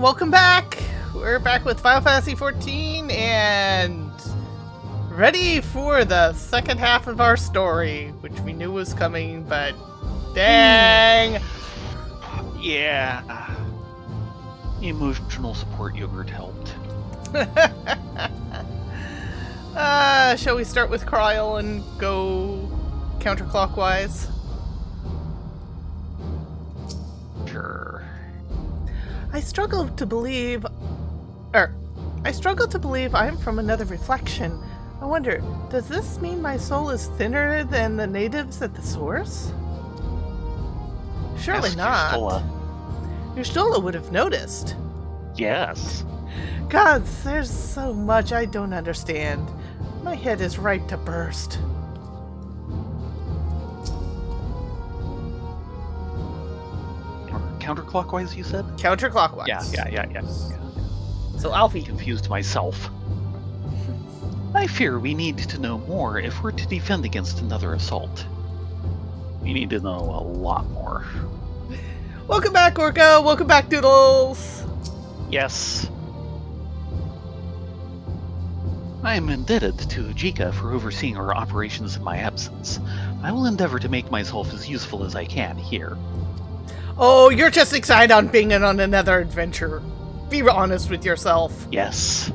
welcome back! We're back with Final Fantasy XIV and ready for the second half of our story, which we knew was coming, but dang! Yeah. Emotional support yogurt helped. Shall we start with Kryl and go counterclockwise? Sure. I struggle to believe I'm from another reflection. I wonder, does this mean my soul is thinner than the natives at the source? Surely Yes, not. Yrstola would have noticed. Yes. Gods, there's so much I don't understand. My head is ripe to burst. Counterclockwise, you said? Counterclockwise. Yeah. So Alfie. Confused myself. I fear we need to know more if we're to defend against another assault. We need to know a lot more. Welcome back, Orko! Welcome back, Doodles! Yes. I am indebted to Jika for overseeing our operations in my absence. I will endeavor to make myself as useful as I can here. Oh, you're just excited on being on another adventure. Be honest with yourself. Yes.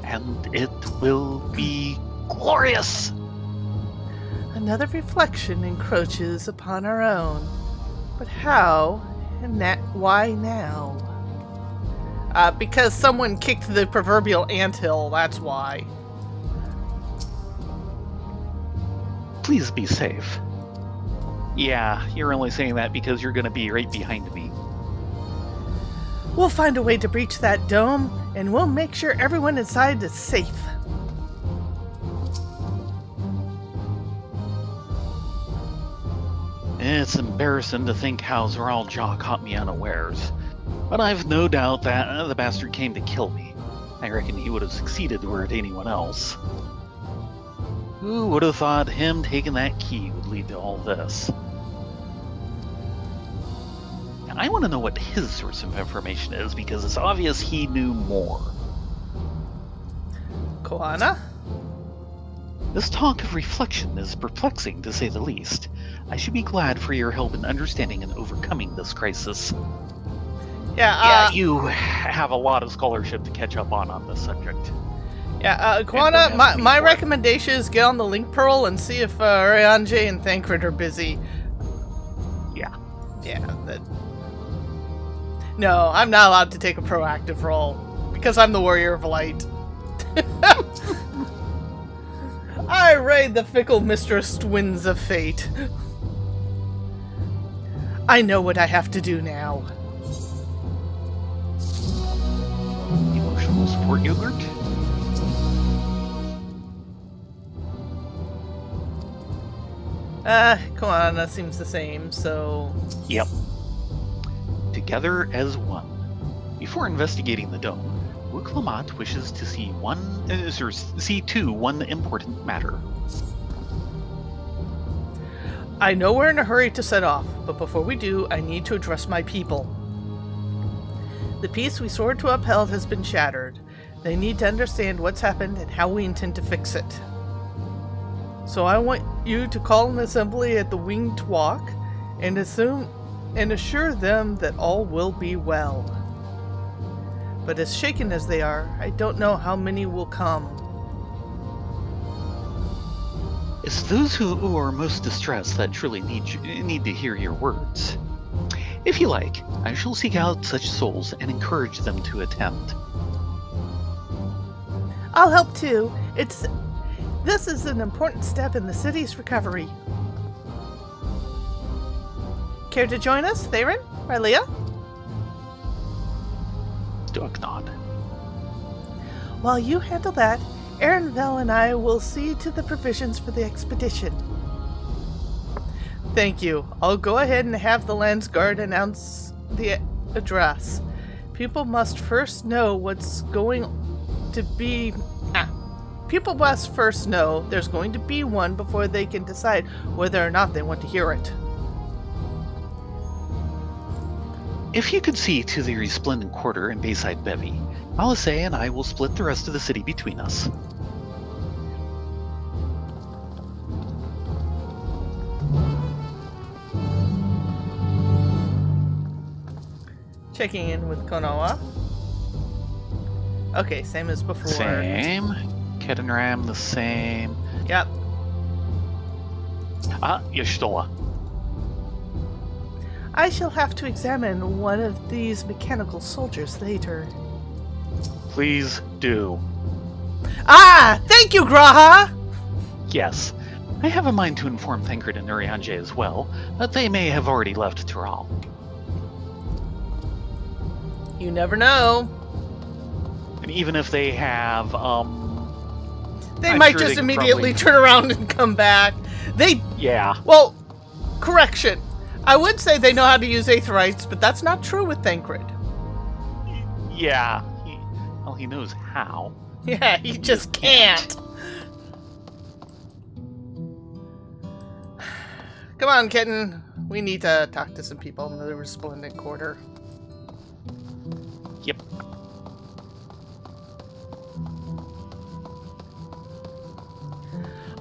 And it will be glorious! Another reflection encroaches upon our own. But how and why now? Because someone kicked the proverbial anthill, that's why. Please be safe. Yeah, you're only saying that because you're going to be right behind me. We'll find a way to breach that dome, and we'll make sure everyone inside is safe. It's embarrassing to think how Zoraljaw caught me unawares. But I've no doubt that the bastard came to kill me. I reckon he would have succeeded were it anyone else. Who would have thought him taking that key would lead to all this? And I want to know what his source of information is, because it's obvious he knew more. Koana? This talk of reflection is perplexing, to say the least. I should be glad for your help in understanding and overcoming this crisis. Yeah, you have a lot of scholarship to catch up on this subject. Yeah, Koana, my recommendation is get on the Link Pearl and see if Ryanje and Thancred are busy. Yeah. No, I'm not allowed to take a proactive role, because I'm the Warrior of Light. I raid the fickle mistress winds of fate. I know what I have to do now. Emotional support yogurt? Koana seems the same, so... Yep. Together as one. Before investigating the dome, Wuklamat wishes to see one important matter. I know we're in a hurry to set off, but before we do, I need to address my people. The peace we swore to uphold has been shattered. They need to understand what's happened and how we intend to fix it. So I want you to call an assembly at the Winged Walk and assure them that all will be well. But as shaken as they are, I don't know how many will come. It's those who are most distressed that truly need to hear your words. If you like, I shall seek out such souls and encourage them to attend. I'll help too. This is an important step in the city's recovery. Care to join us, Theron? Rylea? Dugnod. While you handle that, Aaronvel and I will see to the provisions for the expedition. Thank you. I'll go ahead and have the Lands Guard announce the address. People must first know what's going to be... People must first know there's going to be one before they can decide whether or not they want to hear it. If you could see to the resplendent quarter and Bayside Bevy, Alice and I will split the rest of the city between us. Checking in with Konoha. Okay, same as before. Same. Kedenram, the same. Yep. Y'shtola. I shall have to examine one of these mechanical soldiers later. Please do. Ah! Thank you, Graha! Yes. I have a mind to inform Thancred and Urianger as well, but they may have already left Tural. You never know. And even if they have, They I'm might sure just they could immediately probably- turn around and come back. Yeah. Well, correction. I would say they know how to use Aetherites, but that's not true with Thancred. Yeah. He knows how. Yeah, he just can't. Come on, kitten. We need to talk to some people in the Resplendent Quarter. Yep.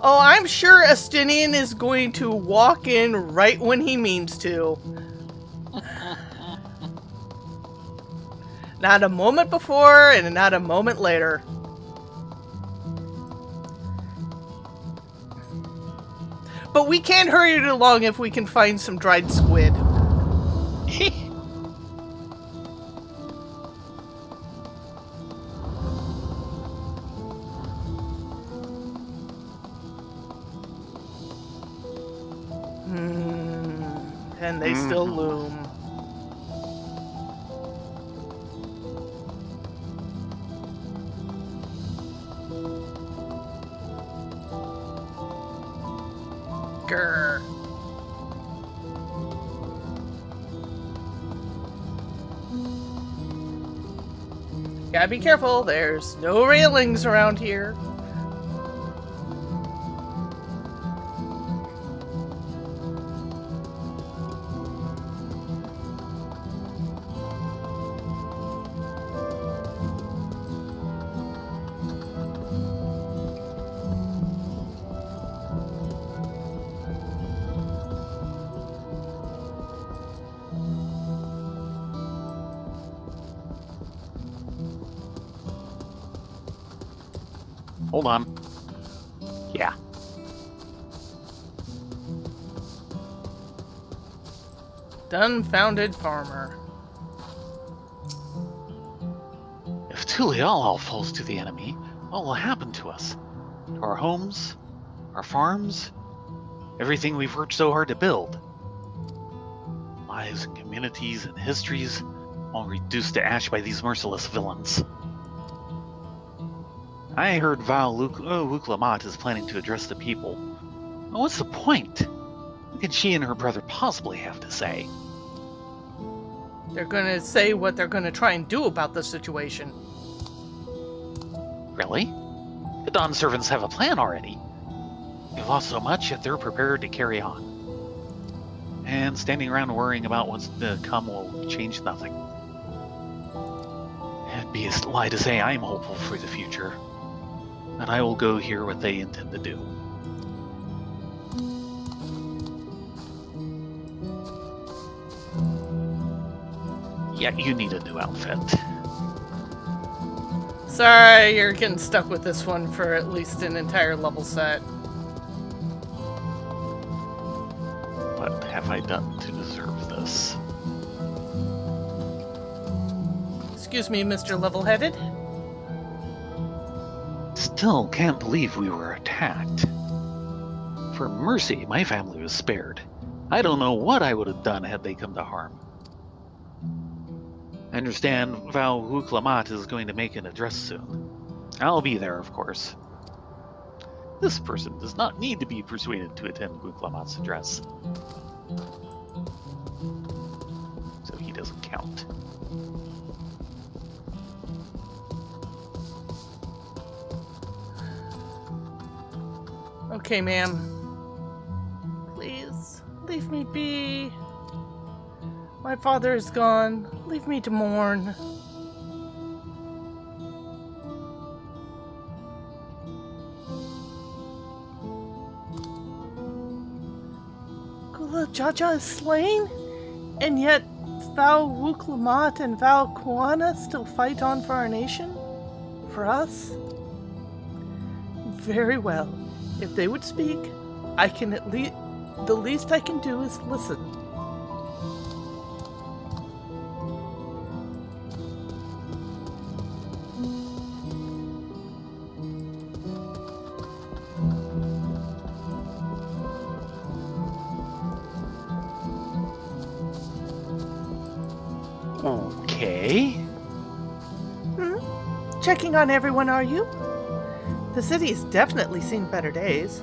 Oh, I'm sure Astinian is going to walk in right when he means to. Not a moment before and not a moment later. But we can hurry it along if we can find some dried squid. And they still loom. Grr. Gotta be careful, there's no railings around here. Hold on. Yeah. Dumbfounded farmer. If Tulial falls to the enemy, what will happen to us? To our homes? Our farms? Everything we've worked so hard to build? Lives and communities and histories, all reduced to ash by these merciless villains. I heard Val Wuklamat is planning to address the people. Well, what's the point? What can she and her brother possibly have to say? They're gonna say what they're gonna try and do about the situation. Really? The Dawn servants have a plan already. They've lost so much that they're prepared to carry on. And standing around worrying about what's to come will change nothing. It'd be a lie to say I'm hopeful for the future. And I will go hear what they intend to do. Yeah, you need a new outfit. Sorry, you're getting stuck with this one for at least an entire level set. What have I done to deserve this? Excuse me, Mr. Level-Headed. Still can't believe we were attacked. For mercy, my family was spared. I don't know what I would have done had they come to harm. I understand Val Wuklamat is going to make an address soon. I'll be there, of course. This person does not need to be persuaded to attend Wuklamat's address. So he doesn't count. Okay, ma'am. Please, leave me be. My father is gone. Leave me to mourn. Gula Jaja is slain? And yet Val Wuklamat and Val Kuana still fight on for our nation? For us? Very well. If they would speak, I can the least I can do is listen. Okay. Checking on everyone, are you? The city's definitely seen better days,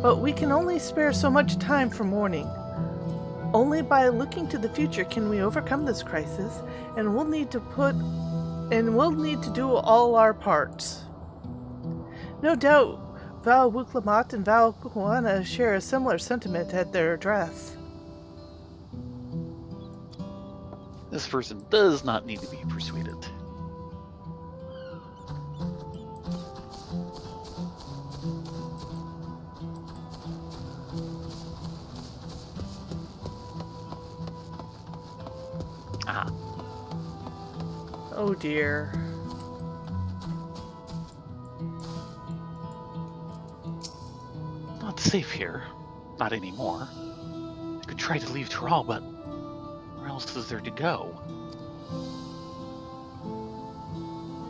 but we can only spare so much time for mourning. Only by looking to the future can we overcome this crisis, and we'll need to do all our parts. No doubt Val Wuklamat and Val Kuana share a similar sentiment at their address. This person does not need to be persuaded. Ah. Oh dear. Not safe here. Not anymore. I could try to leave Tyrol, but where else is there to go?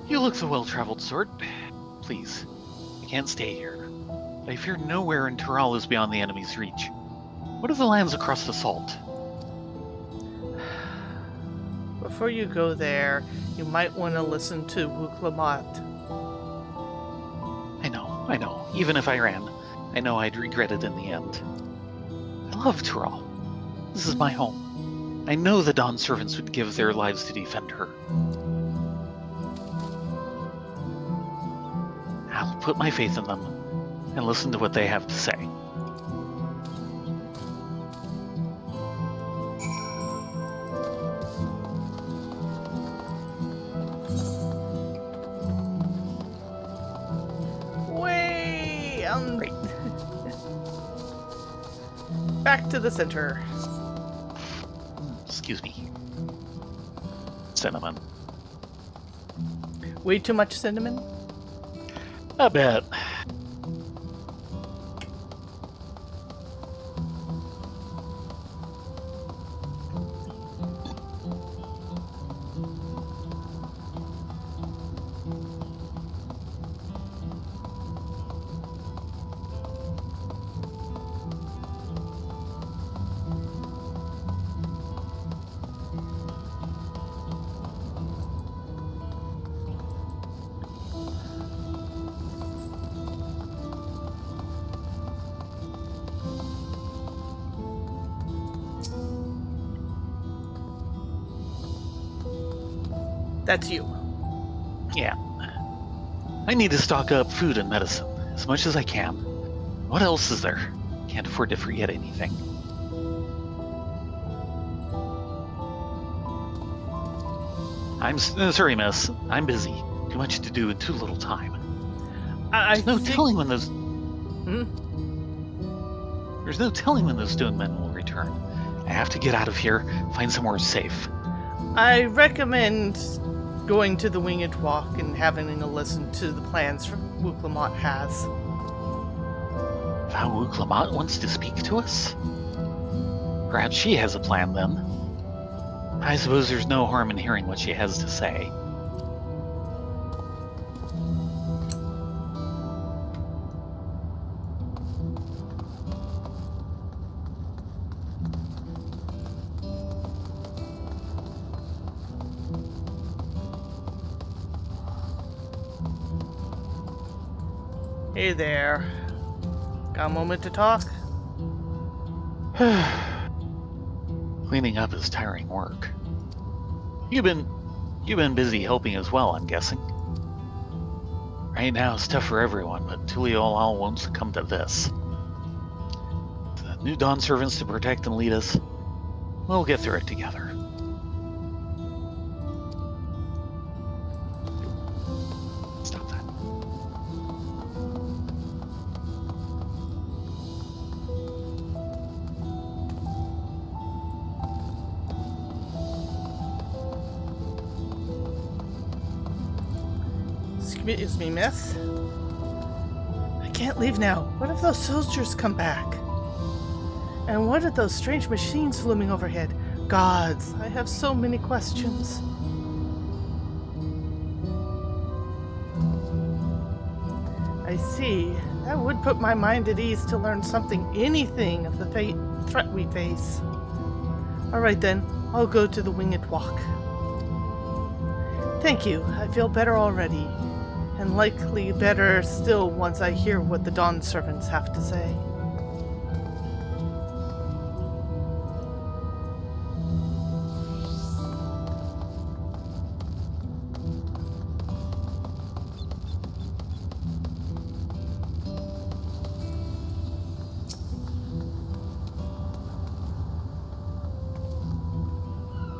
You look the well-traveled sort. Please, I can't stay here. I fear nowhere in Tyrol is beyond the enemy's reach. What are the lands across the Salt? Before you go there, you might want to listen to Wuklamat. I know. Even if I ran, I know I'd regret it in the end. I love Tyrol. This is my home. I know the Dawn servants would give their lives to defend her. I'll put my faith in them and listen to what they have to say. Great. Back to the center. Excuse me. Cinnamon. Way too much cinnamon? I bet. That's you. Yeah. I need to stock up food and medicine as much as I can. What else is there? Can't afford to forget anything. I'm sorry, miss. I'm busy. Too much to do in too little time. There's no telling when those... There's no telling when those stone men will return. I have to get out of here, find somewhere safe. I recommend going to the Winged Walk and having a listen to the plans Wuklamat has. Val Wuklamat wants to speak to us? Perhaps she has a plan then. I suppose there's no harm in hearing what she has to say. Hey there. Got a moment to talk? Cleaning up is tiring work. You've been busy helping as well, I'm guessing. Right now it's tough for everyone, but Tuliolal won't succumb to this. The new Dawn servants to protect and lead us. We'll get through it together. Excuse me, miss. I can't leave now. What if those soldiers come back? And what are those strange machines looming overhead? Gods, I have so many questions. I see. That would put my mind at ease to learn anything of the threat we face. Alright then, I'll go to the winged walk. Thank you, I feel better already. And likely better still once I hear what the Dawn servants have to say.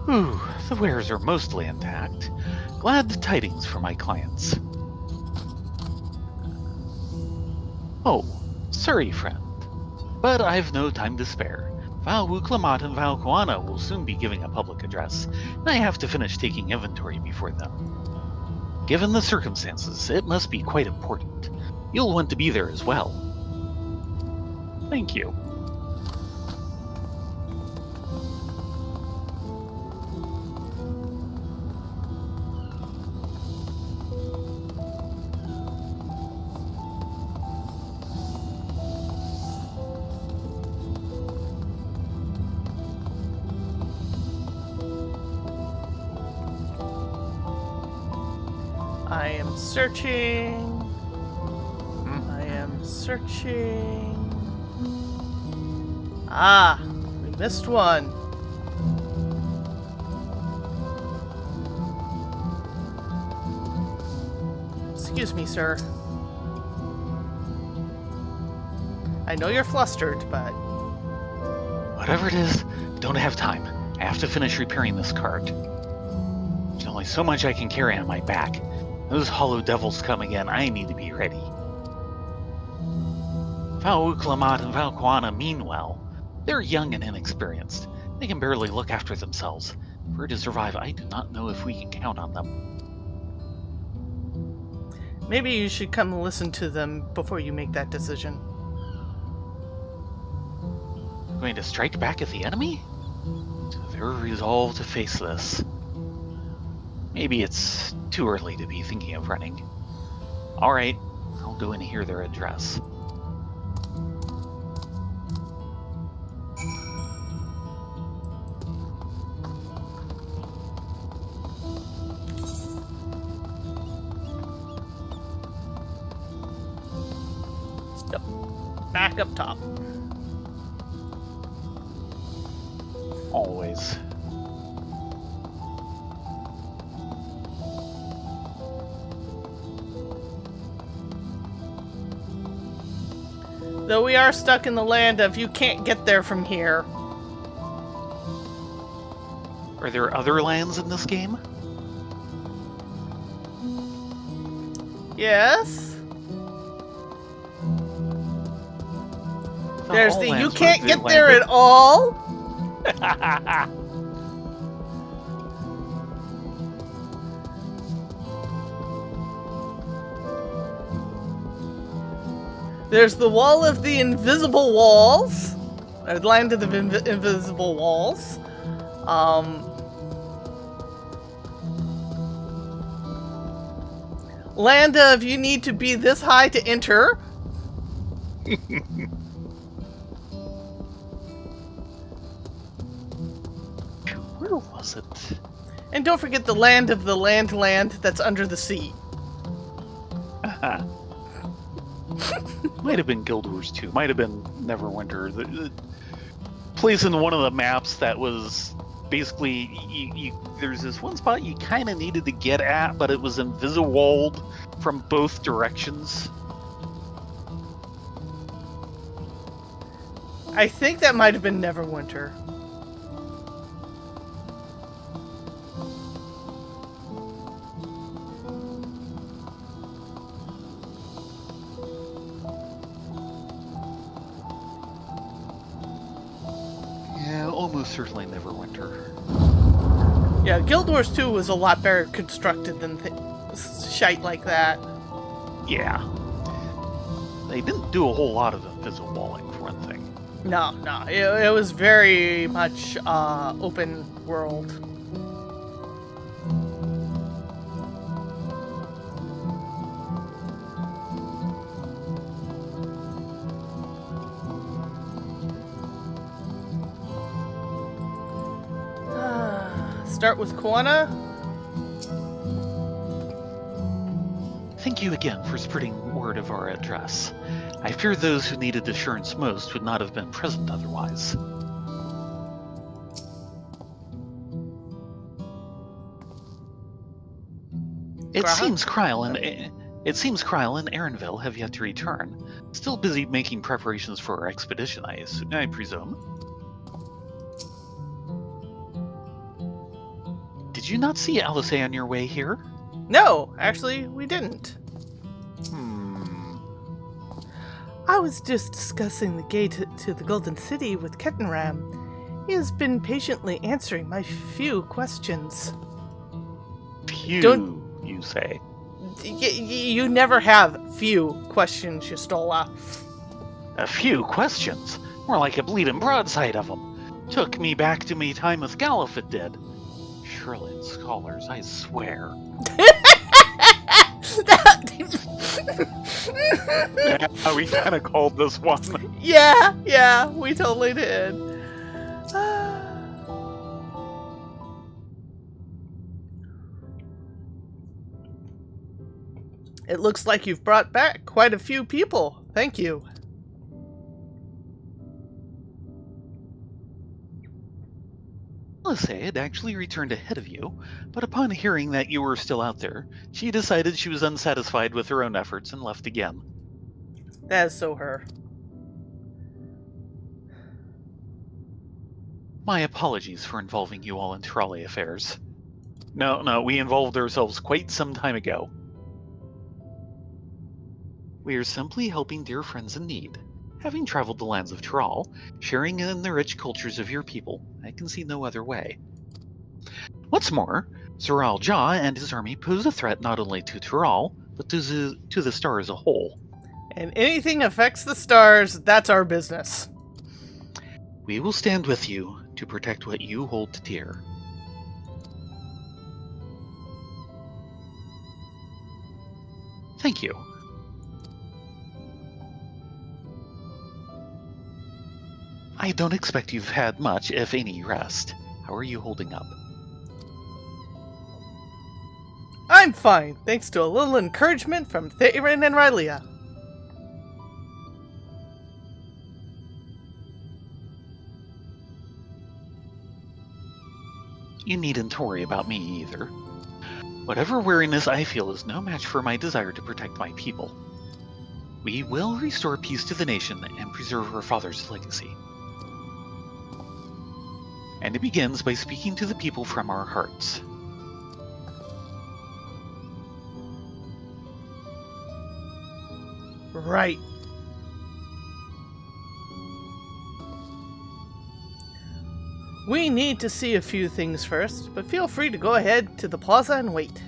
Ooh, the wares are mostly intact. Glad tidings for my clients. Oh, sorry, friend. But I've no time to spare. Val Wuklamat and Val Kuana will soon be giving a public address, and I have to finish taking inventory before them. Given the circumstances, it must be quite important. You'll want to be there as well. Thank you. I am searching. I am searching. Ah, we missed one. Excuse me, sir. I know you're flustered, but... Whatever it is, I don't have time. I have to finish repairing this cart. There's only so much I can carry on my back. Those hollow devils come again, I need to be ready. Val Uklamat and Val Kuana mean well. They're young and inexperienced. They can barely look after themselves. For her to survive, I do not know if we can count on them. Maybe you should come listen to them before you make that decision. Going to strike back at the enemy? They're resolved to face this. Maybe it's too early to be thinking of running. Alright, I'll go and hear their address. Yep. Back up top. Always. Though we are stuck in the land of you can't get there from here. Are there other lands in this game? Yes. There's the you can't get there at all. There's the wall of the invisible walls. Or the land of the invisible walls. Land of you need to be this high to enter. Where was it? And don't forget the land of the land that's under the sea. Might have been Guild Wars 2. Might have been Neverwinter. The place in one of the maps that was basically there's this one spot you kind of needed to get at, but it was invisible from both directions. I think that might have been Neverwinter. Yeah, almost certainly Neverwinter. Yeah, Guild Wars 2 was a lot better constructed than shite like that. Yeah. They didn't do a whole lot of invisible walling, for one thing. No. It was very much open world. Start with Kwana. Thank you again for spreading word of our address. I fear those who needed assurance most would not have been present otherwise. It seems Kryle and Erinville have yet to return. Still busy making preparations for our expedition, I presume. Did you not see Alice on your way here? No, actually, we didn't. I was just discussing the gate to the Golden City with Kettenram. He has been patiently answering my few questions. Few, you say? You never have few questions, Yustola. A few questions? More like a bleeding broadside of them. Took me back to me time with Gallif, it did. Sherlin scholars, I swear. Yeah, we kind of called this one. Yeah, we totally did. It looks like you've brought back quite a few people. Thank you. Alice had actually returned ahead of you, but upon hearing that you were still out there, she decided she was unsatisfied with her own efforts and left again. That is so her. My apologies for involving you all in trolley affairs. No, we involved ourselves quite some time ago. We are simply helping dear friends in need. Having traveled the lands of Tyrol, sharing in the rich cultures of your people, I can see no other way. What's more, Zoral Ja and his army pose a threat not only to Tyrol, but to the star as a whole. And anything affects the stars, that's our business. We will stand with you to protect what you hold dear. Thank you. I don't expect you've had much, if any, rest. How are you holding up? I'm fine, thanks to a little encouragement from Theron and Rylea. You needn't worry about me either. Whatever weariness I feel is no match for my desire to protect my people. We will restore peace to the nation and preserve our father's legacy. And it begins by speaking to the people from our hearts. Right. We need to see a few things first, but feel free to go ahead to the plaza and wait.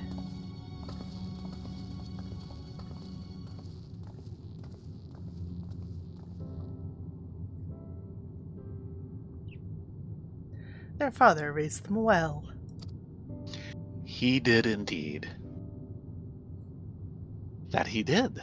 Their father raised them well. He did indeed. That he did.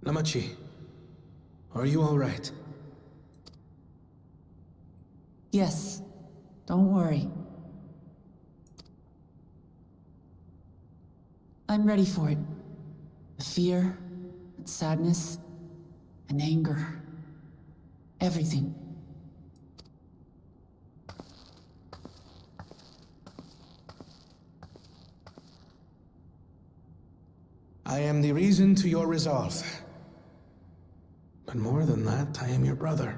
Namachi, are you all right? Yes, don't worry. I'm ready for it. The fear, and sadness, and anger. Everything. I am the reason to your resolve. But more than that, I am your brother.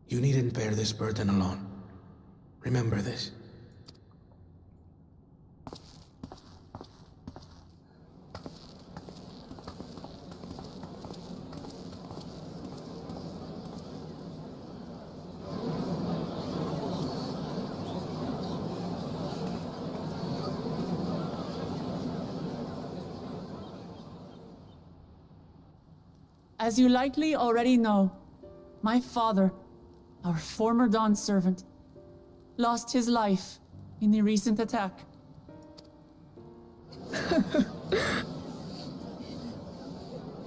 You needn't bear this burden alone. Remember this. As you likely already know, my father, our former Dawn servant, lost his life in the recent attack.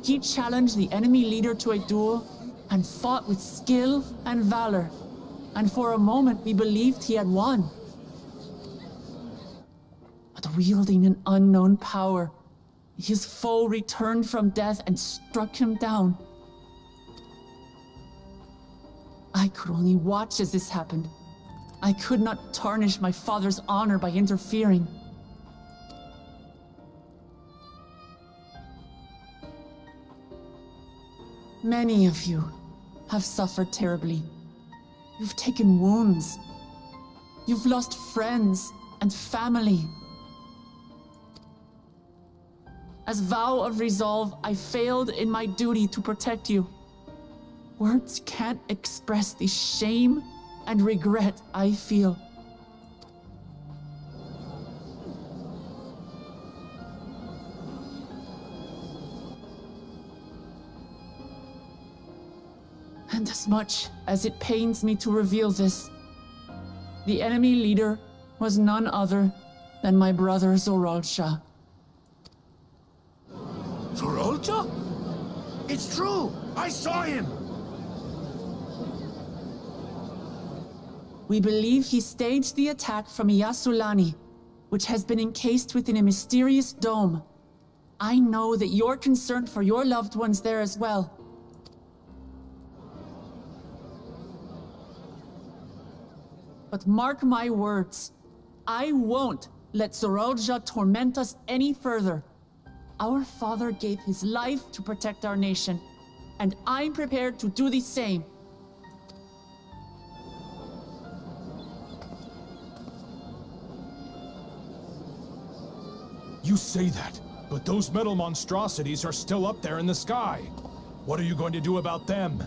He challenged the enemy leader to a duel and fought with skill and valor, and for a moment we believed he had won. But wielding an unknown power, his foe returned from death and struck him down. I could only watch as this happened. I could not tarnish my father's honor by interfering. Many of you have suffered terribly. You've taken wounds. You've lost friends and family. As vow of resolve, I failed in my duty to protect you. Words can't express the shame and regret I feel. And as much as it pains me to reveal this, the enemy leader was none other than my brother Zoralsha. Zoralsha? It's true! I saw him! We believe he staged the attack from Yasulani, which has been encased within a mysterious dome. I know that you're concerned for your loved ones there as well. But mark my words, I won't let Zoralsha torment us any further. Our father gave his life to protect our nation, and I'm prepared to do the same. You say that, but those metal monstrosities are still up there in the sky. What are you going to do about them?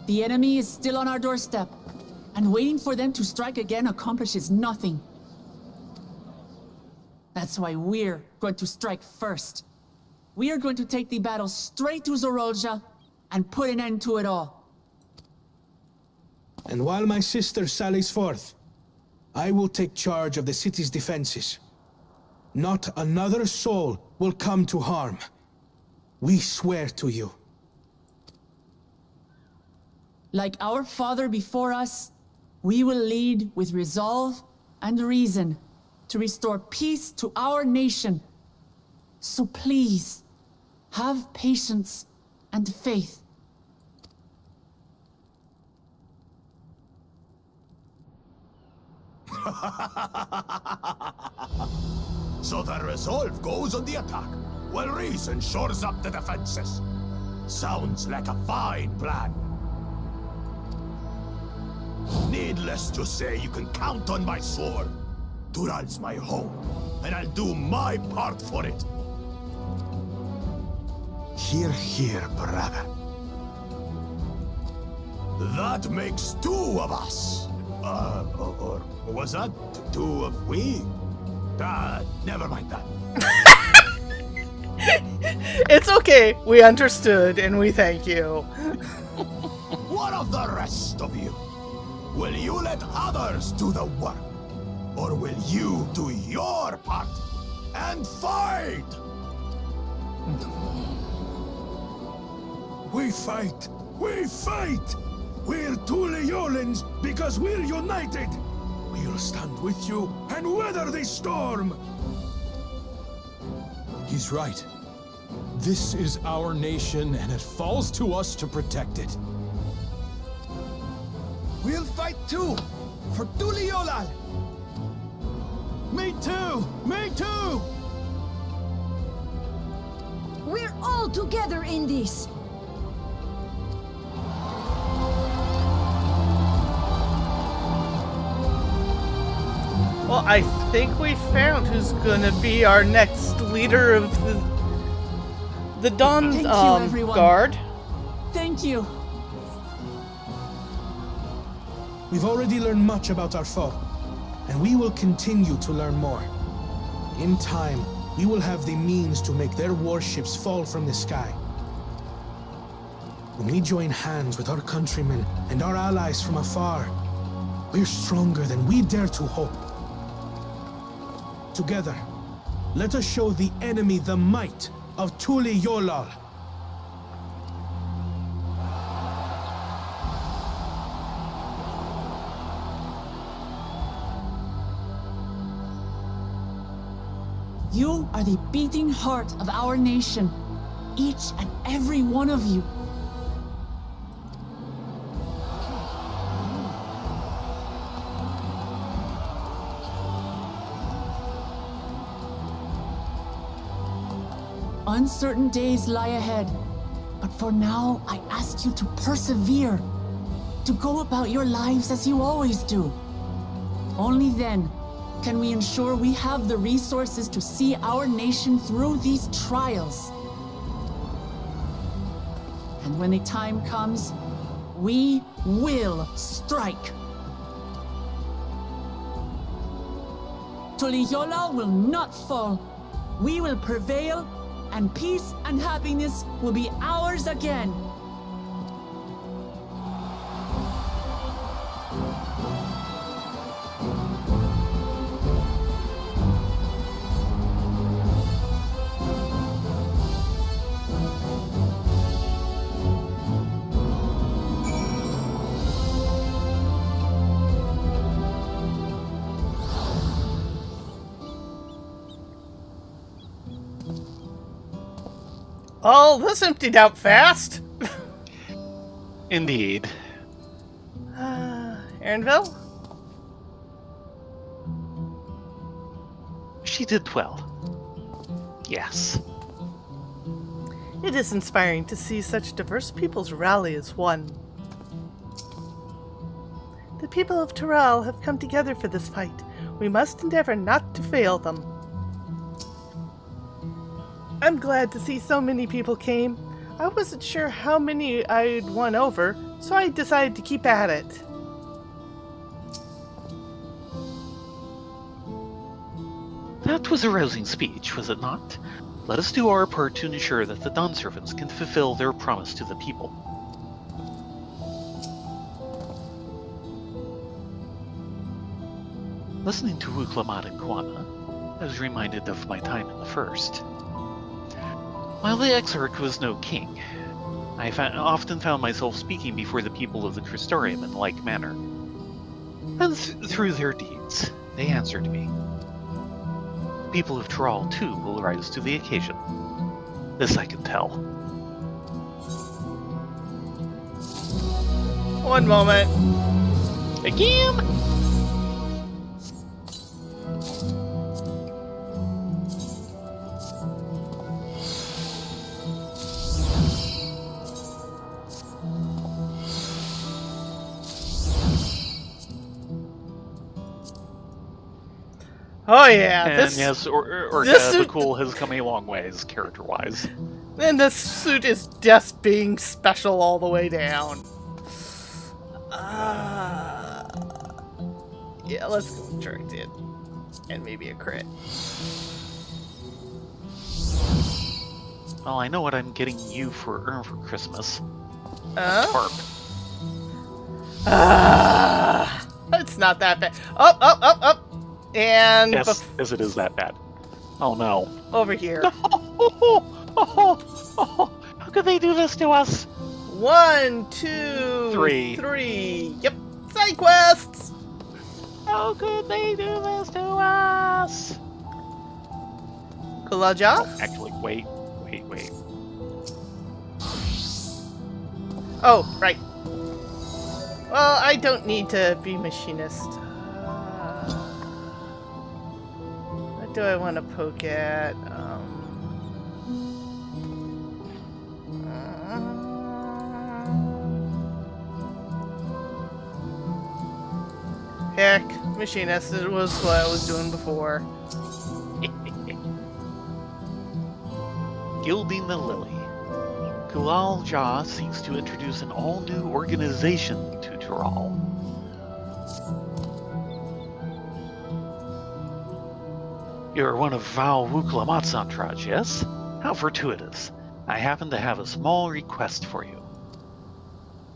The enemy is still on our doorstep, and waiting for them to strike again accomplishes nothing. That's why we're going to strike first. We are going to take the battle straight to Zoralsha and put an end to it all. And while my sister sallies forth, I will take charge of the city's defenses. Not another soul will come to harm. We swear to you. Like our father before us, we will lead with resolve and reason to restore peace to our nation. So please, have patience and faith. So the resolve goes on the attack, while reason shores up the defenses. Sounds like a fine plan. Needless to say, you can count on my sword. Dural's my home, and I'll do my part for it. Hear, hear, brother. That makes two of us. Or was that two of we? Never mind that. It's okay. We understood, and we thank you. What of the rest of you? Will you let others do the work? Or will you do your part and fight? We fight! We fight! We're Tuliolans because we're united! We'll stand with you and weather this storm! He's right. This is our nation, and it falls to us to protect it. We'll fight too, for Tuliolal! Me too! Me too! We're all together in this. Well, I think we found who's gonna be our next leader of the Dawn Thank you, everyone. Guard. Thank you. We've already learned much about our foe, and we will continue to learn more. In time, we will have the means to make their warships fall from the sky. When we join hands with our countrymen and our allies from afar, we're stronger than we dare to hope. Together, let us show the enemy the might of Tuliolal. You are the beating heart of our nation, each and every one of you. Uncertain days lie ahead, but for now, I ask you to persevere, to go about your lives as you always do. Only then can we ensure we have the resources to see our nation through these trials. And when the time comes, we will strike. Tuliyola will not fall. We will prevail, and peace and happiness will be ours again. Oh, this emptied out fast. Indeed. Aaronville? She did well. Yes. It is inspiring to see such diverse peoples rally as one. The people of Toral have come together for this fight. We must endeavor not to fail them. I'm glad to see so many people came. I wasn't sure how many I'd won over, so I decided to keep at it. That was a rousing speech, was it not? Let us do our part to ensure that the Dawn Servants can fulfill their promise to the people. Listening to Wuklamat and Kwana, I was reminded of my time in the First. While the Exarch was no king, I often found myself speaking before the people of the Crystarium in like manner. And through their deeds, they answered me. The people of Toral, too, will rise to the occasion. This I can tell. One moment. Again! Oh yeah, And yes, Orca this the suit- Cool has come a long ways, character-wise. and this suit is just being special all the way down. Yeah, let's go with Characted. And maybe a crit. Well, I know what I'm getting you for Christmas. Oh? Tarp. not that bad. Oh. And Yes, yes, it is that bad. Oh no. over here. How could they do this to us? 1, 2, Three. 3. Yep. Side quests. How could they do this to us? Kulaja? Oh, actually, wait. Oh, right. Well, I don't need to be machinist. What do I want to poke at? Heck, machinist. It was what I was doing before. Gilding the Lily. Kulal Jah seeks to introduce an all-new organization to Tural. You're one of Val Wuklamat's entourage, yes? How fortuitous. I happen to have a small request for you.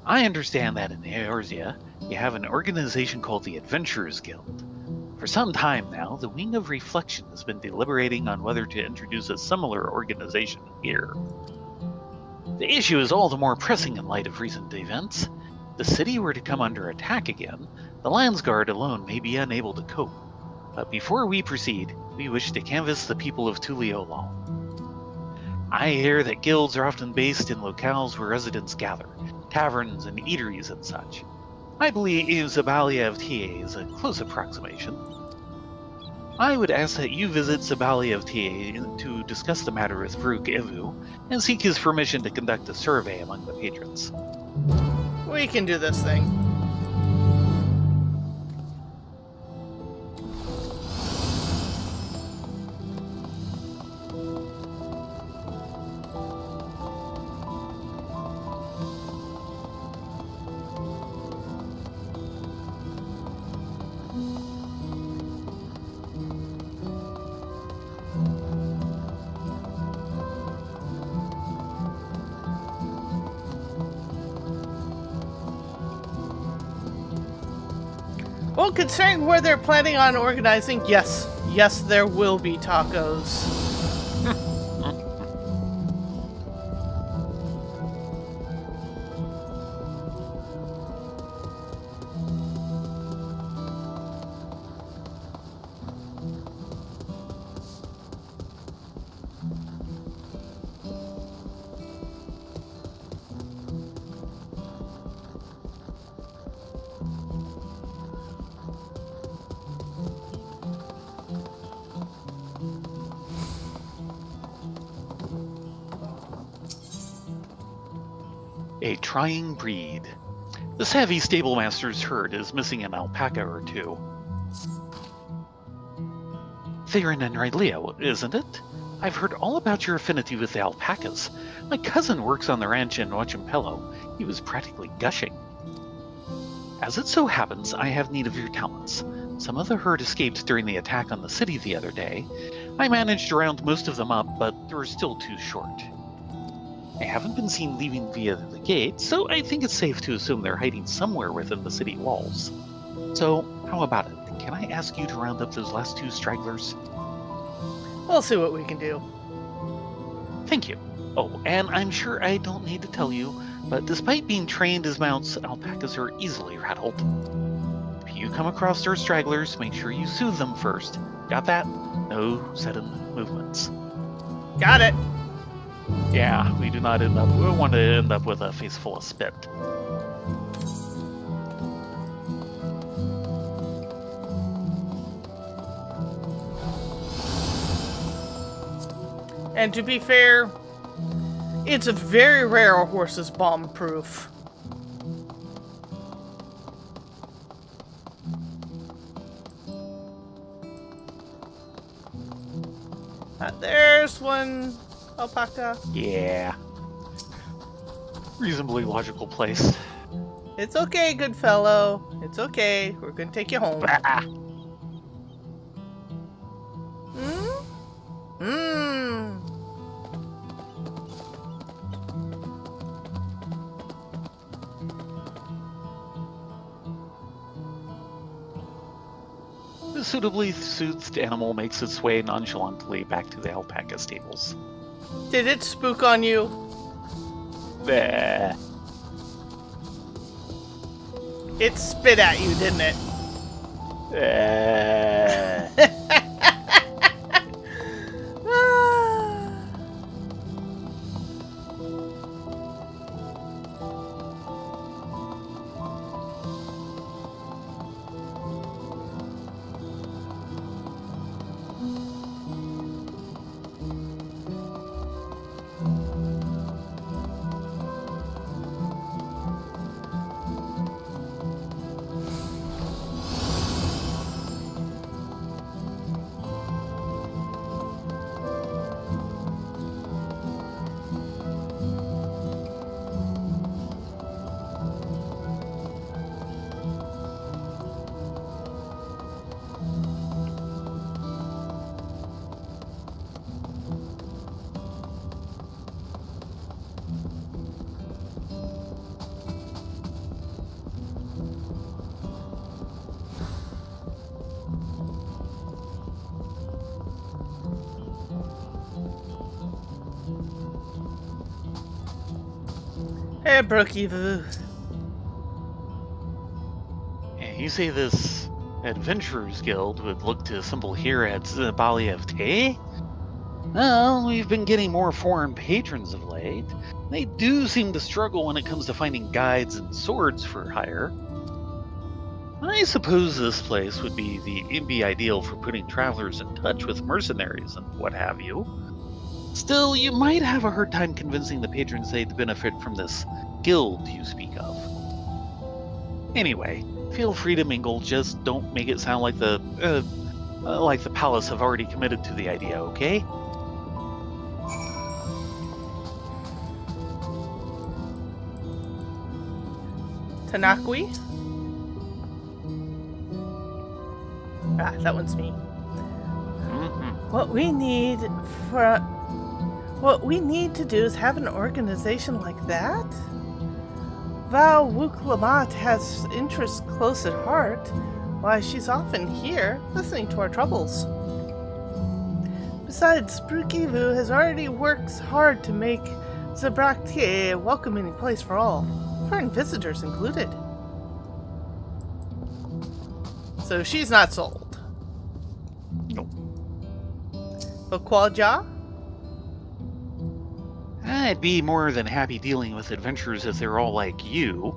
I understand that in Eorzea, you have an organization called the Adventurers Guild. For some time now, the Wing of Reflection has been deliberating on whether to introduce a similar organization here. The issue is all the more pressing in light of recent events. If the city were to come under attack again, the Landsguard alone may be unable to cope. But before we proceed, we wish to canvass the people of Tuliolal. I hear that guilds are often based in locales where residents gather, taverns and eateries and such. I believe Zabalia of Ta is a close approximation. I would ask that you visit Zabalia of Ta to discuss the matter with Varuk Evu and seek his permission to conduct a survey among the patrons. We can do this thing. Well, considering where they're planning on organizing, yes, there will be tacos. A trying breed. The savvy stablemaster's herd is missing an alpaca or two. Theron and Rylea, isn't it? I've heard all about your affinity with the alpacas. My cousin works on the ranch in Wachimpello. He was practically gushing. As it so happens, I have need of your talents. Some of the herd escaped during the attack on the city the other day. I managed to round most of them up, but they were still too short. I haven't been seen leaving via the gate, so I think it's safe to assume they're hiding somewhere within the city walls. So, how about it? Can I ask you to round up those last 2 stragglers? We'll see what we can do. Thank you. Oh, and I'm sure I don't need to tell you, but despite being trained as mounts, alpacas are easily rattled. If you come across their stragglers, make sure you soothe them first. Got that? No sudden movements. Got it. Yeah, we want to end up with a face full of spit. And to be fair, it's a very rare a horse is bomb-proof. There's one alpaca. Yeah. Reasonably logical place. It's okay, good fellow. It's okay. We're gonna take you home. A suitably soothed animal makes its way nonchalantly back to the alpaca stables. Did it spook on you? Bah. It spit at you, didn't it? Ah. Hey, Brookie Voo. Yeah, you say this Adventurers Guild would look to assemble here at Bali of Te? Well, we've been getting more foreign patrons of late. They do seem to struggle when it comes to finding guides and swords for hire. I suppose this place would be ideal for putting travelers in touch with mercenaries and what have you. Still, you might have a hard time convincing the patrons they'd benefit from this guild you speak of. Anyway, feel free to mingle, just don't make it sound like the palace have already committed to the idea, okay? Tanakwi? Ah, that one's me. What we need to do is have an organization like that? Val Wuklamat has interests close at heart. Why, she's often here, listening to our troubles. Besides, Spooky Vu has already worked hard to make Zabraktie a welcoming place for all, foreign visitors included. So she's not sold. Nope. But Qualja? I'd be more than happy dealing with adventurers if they're all like you.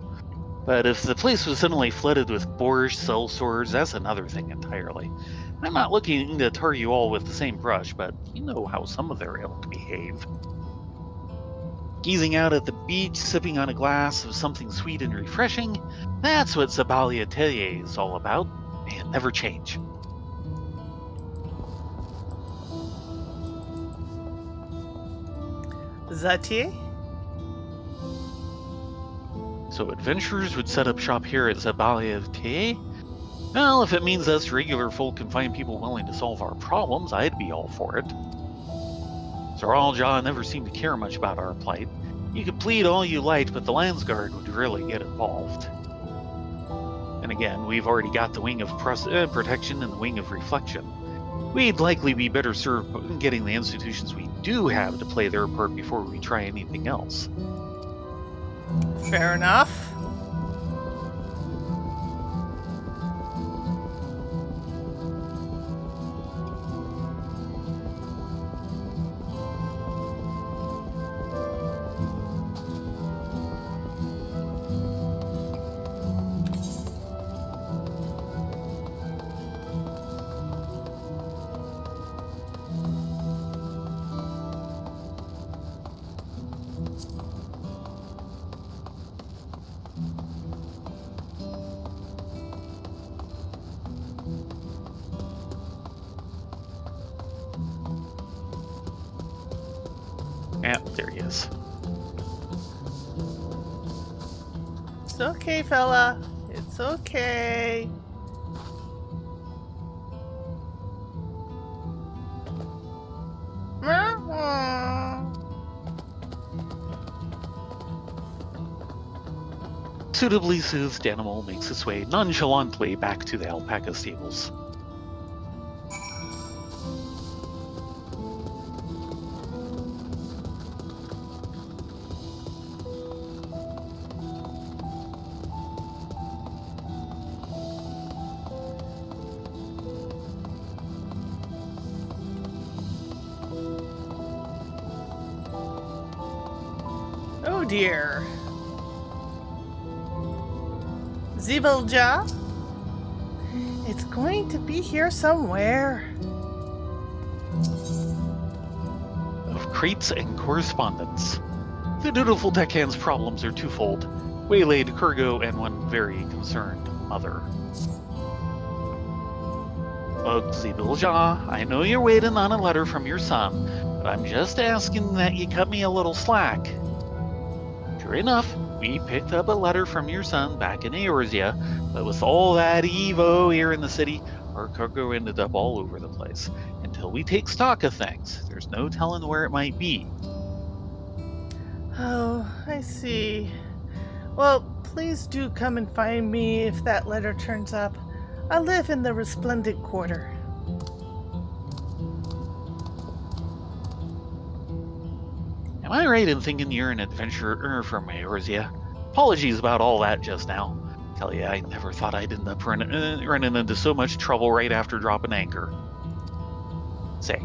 But if the place was suddenly flooded with boorish sellswords, that's another thing entirely. I'm not looking to tar you all with the same brush, but you know how some of their ilk behave. Gazing out at the beach, sipping on a glass of something sweet and refreshing, that's what Zabalia Atelier is all about, and never change. Zatier? So adventurers would set up shop here at Zabalia of Te? Well, if it means us regular folk can find people willing to solve our problems, I'd be all for it. Zaralja never seemed to care much about our plight. You could plead all you liked, but the Landsguard would really get involved. And again, we've already got the wing of protection and the wing of reflection. We'd likely be better served in getting the institutions we do have to play their part before we try anything else. Fair enough. Yeah, there he is. It's okay, fella. It's okay. Suitably soothed animal makes its way nonchalantly back to the alpaca stables. dear. Zibelja? It's going to be here somewhere. Of crates and correspondence. The dutiful deckhand's problems are twofold. Waylaid Kurgo and one very concerned mother. Zibelja, I know you're waiting on a letter from your son, but I'm just asking that you cut me a little slack. Sure enough, we picked up a letter from your son back in Eorzea, but with all that Evo here in the city, our cargo ended up all over the place. Until we take stock of things, there's no telling where it might be. Oh, I see. Well, please do come and find me if that letter turns up. I live in the Resplendent Quarter. Am I right in thinking you're an adventurer from Eorzea? Apologies about all that just now. Tell you, I never thought I'd end up running into so much trouble right after dropping anchor. Say,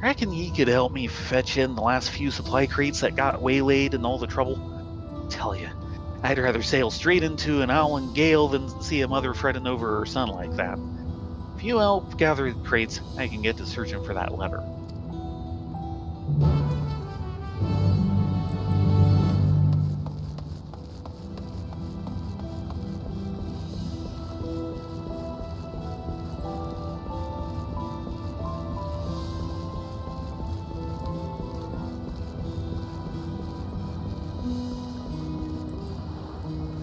reckon ye could help me fetch in the last few supply crates that got waylaid and all the trouble? Tell you, I'd rather sail straight into an owling gale than see a mother fretting over her son like that. If you help gather the crates, I can get to searching for that letter.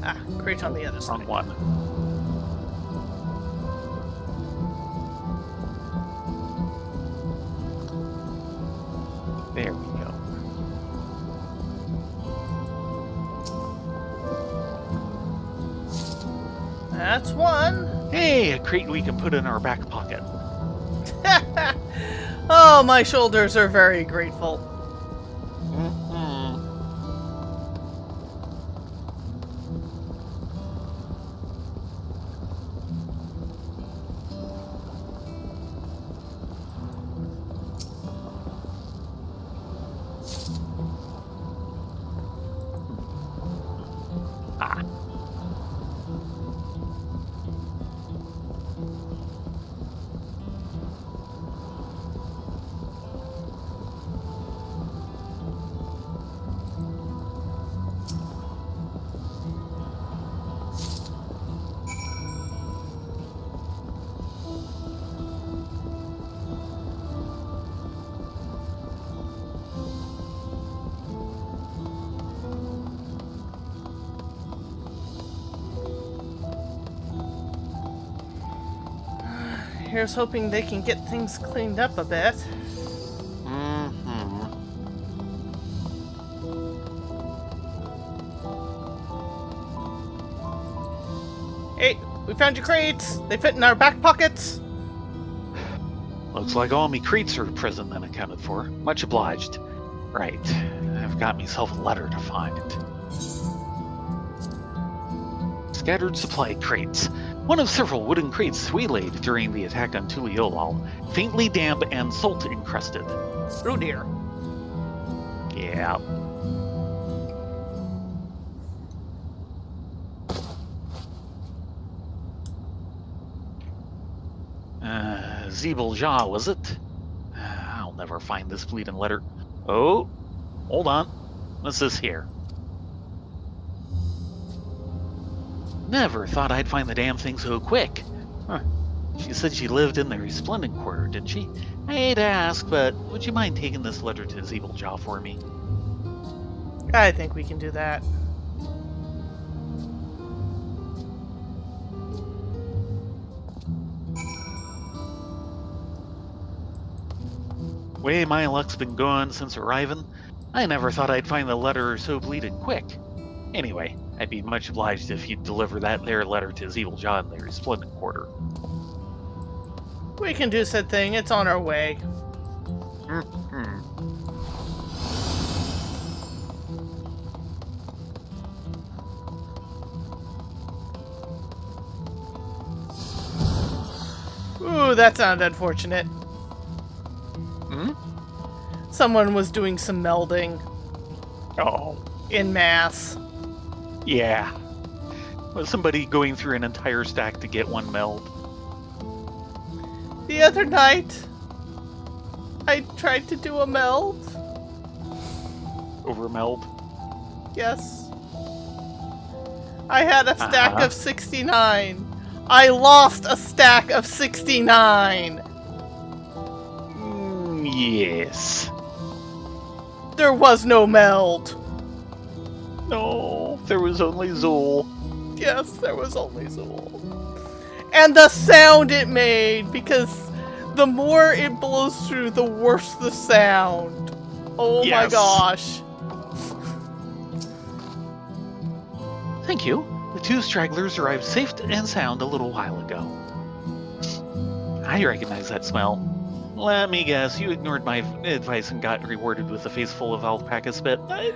Ah, crate on the other side. Wrong one. There we go. That's one. Hey, a crate we can put in our back pocket. Oh, my shoulders are very grateful. Here's hoping they can get things cleaned up a bit. Hey, we found your crates! They fit in our back pockets! Looks like all me crates are present and accounted for. Much obliged. Right, I've got myself a letter to find. Scattered supply crates. One of several wooden crates waylaid during the attack on Tuliolal, faintly damp and salt encrusted. Oh dear. Yeah. Zibelja, was it? I'll never find this bleeding letter. Oh, hold on. What's this here? Never thought I'd find the damn thing so quick. Huh. She said she lived in the Resplendent Quarter, didn't she? I hate to ask, but would you mind taking this letter to Zibelja for me? I think we can do that. Way my luck's been going since arriving. I never thought I'd find the letter so bleeding quick. Anyway, I'd be much obliged if you'd deliver that there letter to Zibelja in the Resplendent Quarter. We can do said thing. It's on our way. Ooh, that sounded unfortunate. Hmm? Someone was doing some melding. Oh, In mass. Yeah. Was somebody going through an entire stack to get one meld? The other night, I tried to do a meld. Over meld? Yes. I had a stack of 69. I lost a stack of 69. Yes. There was no meld. No, there was only Zool. Yes, there was only Zool. And the sound it made, because the more it blows through, the worse the sound. Oh my gosh. Thank you. The 2 stragglers arrived safe and sound a little while ago. I recognize that smell. Let me guess, you ignored my advice and got rewarded with a face full of alpaca spit. I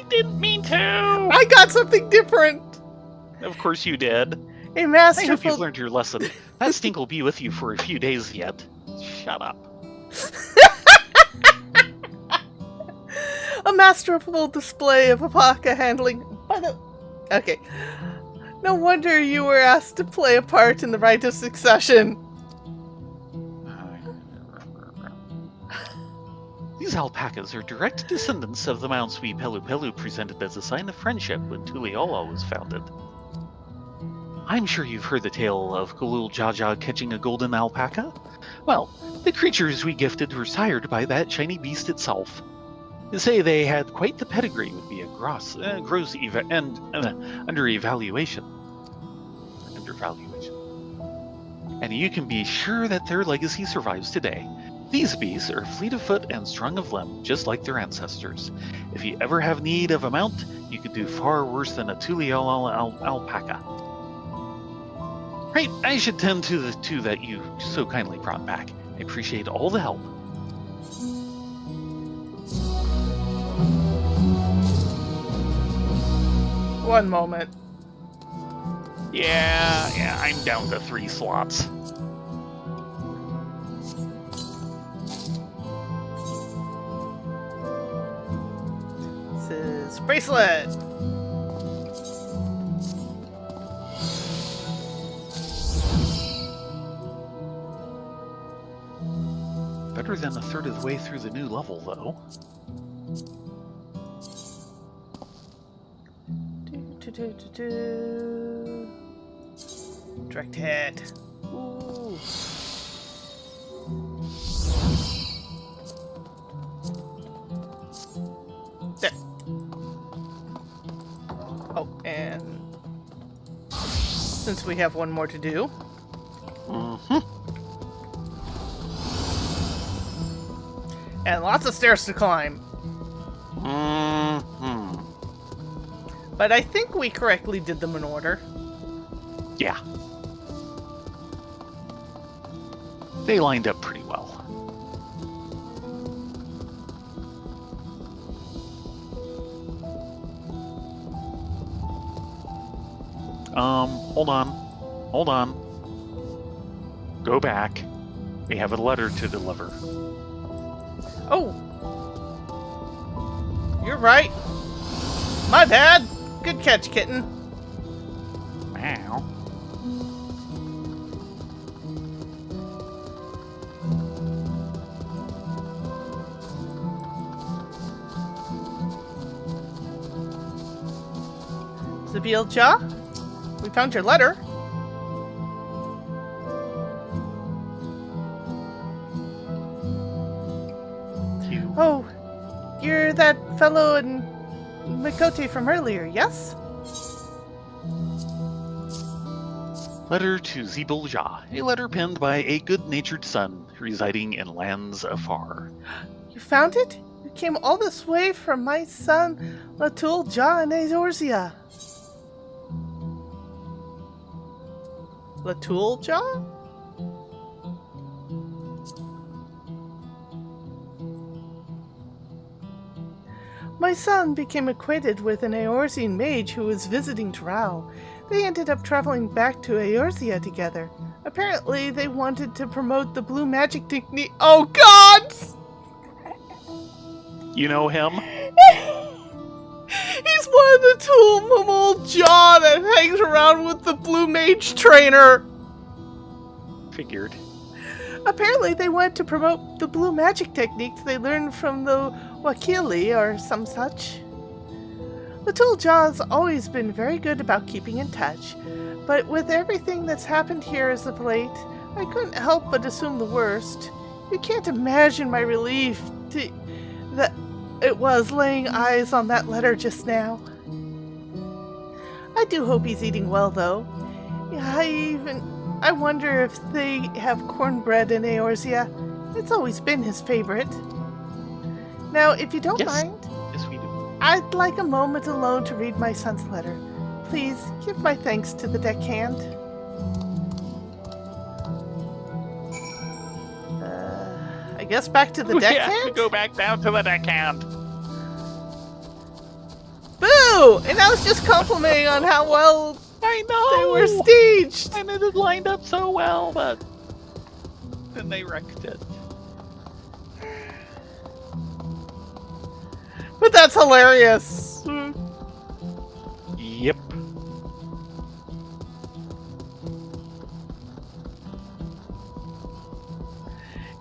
didn't mean to! I got something different! Of course you did. A I hope masterful... you've learned your lesson. That stink will be with you for a few days yet. Shut up. A masterful display of alpaca handling... Okay. No wonder you were asked to play a part in the rite of succession. These alpacas are direct descendants of the mounts we Pelu Pelu presented as a sign of friendship when Tuliyola was founded. I'm sure you've heard the tale of Kulul Jaja catching a golden alpaca. Well, the creatures we gifted were sired by that shiny beast itself. To say they had quite the pedigree would be a gross undervaluation. And you can be sure that their legacy survives today. These beasts are fleet of foot and strong of limb, just like their ancestors. If you ever have need of a mount, you could do far worse than a Tuliyola alpaca. Right, I should tend to the 2 that you so kindly brought back. I appreciate all the help. One moment. Yeah, I'm down to 3 slots. This is bracelet. Better than a third of the way through the new level, though. Direct hit. Ooh. There. Oh, and since we have one more to do. And lots of stairs to climb. But I think we correctly did them in order. Yeah. They lined up pretty well. Hold on. Go back. We have a letter to deliver. Oh! You're right. My bad. Good catch, kitten. Wow. Zabil Jah, we found your letter. Oh, you're that fellow in Mikote from earlier, yes? Letter to Zabil Jah, a letter penned by a good-natured son residing in lands afar. You found it? You came all this way from my son, Latul Jah in Eorzea. Latul Jah? My son became acquainted with an Eorzean mage who was visiting Drow. They ended up traveling back to Eorzea together. Apparently, they wanted to promote the blue magic technique. Oh, God! You know him? why the tomb of old John that hangs around with the blue mage trainer. Figured. Apparently they went to promote the blue magic techniques they learned from the Wakili or some such. The Tool Jaw's always been very good about keeping in touch, but with everything that's happened here as of late, I couldn't help but assume the worst. You can't imagine my relief that it was laying eyes on that letter just now. I do hope he's eating well, though. I wonder if they have cornbread in Eorzea. It's always been his favorite. Now, if you don't mind, Yes, we do. I'd like a moment alone to read my son's letter. Please, give my thanks to the deckhand. I guess back to the We have to deckhand? go back down to the deckhand. Boo! And I was just complimenting on how well I know! they were staged. And it had lined up so well, but then they wrecked it. But that's hilarious. Yep.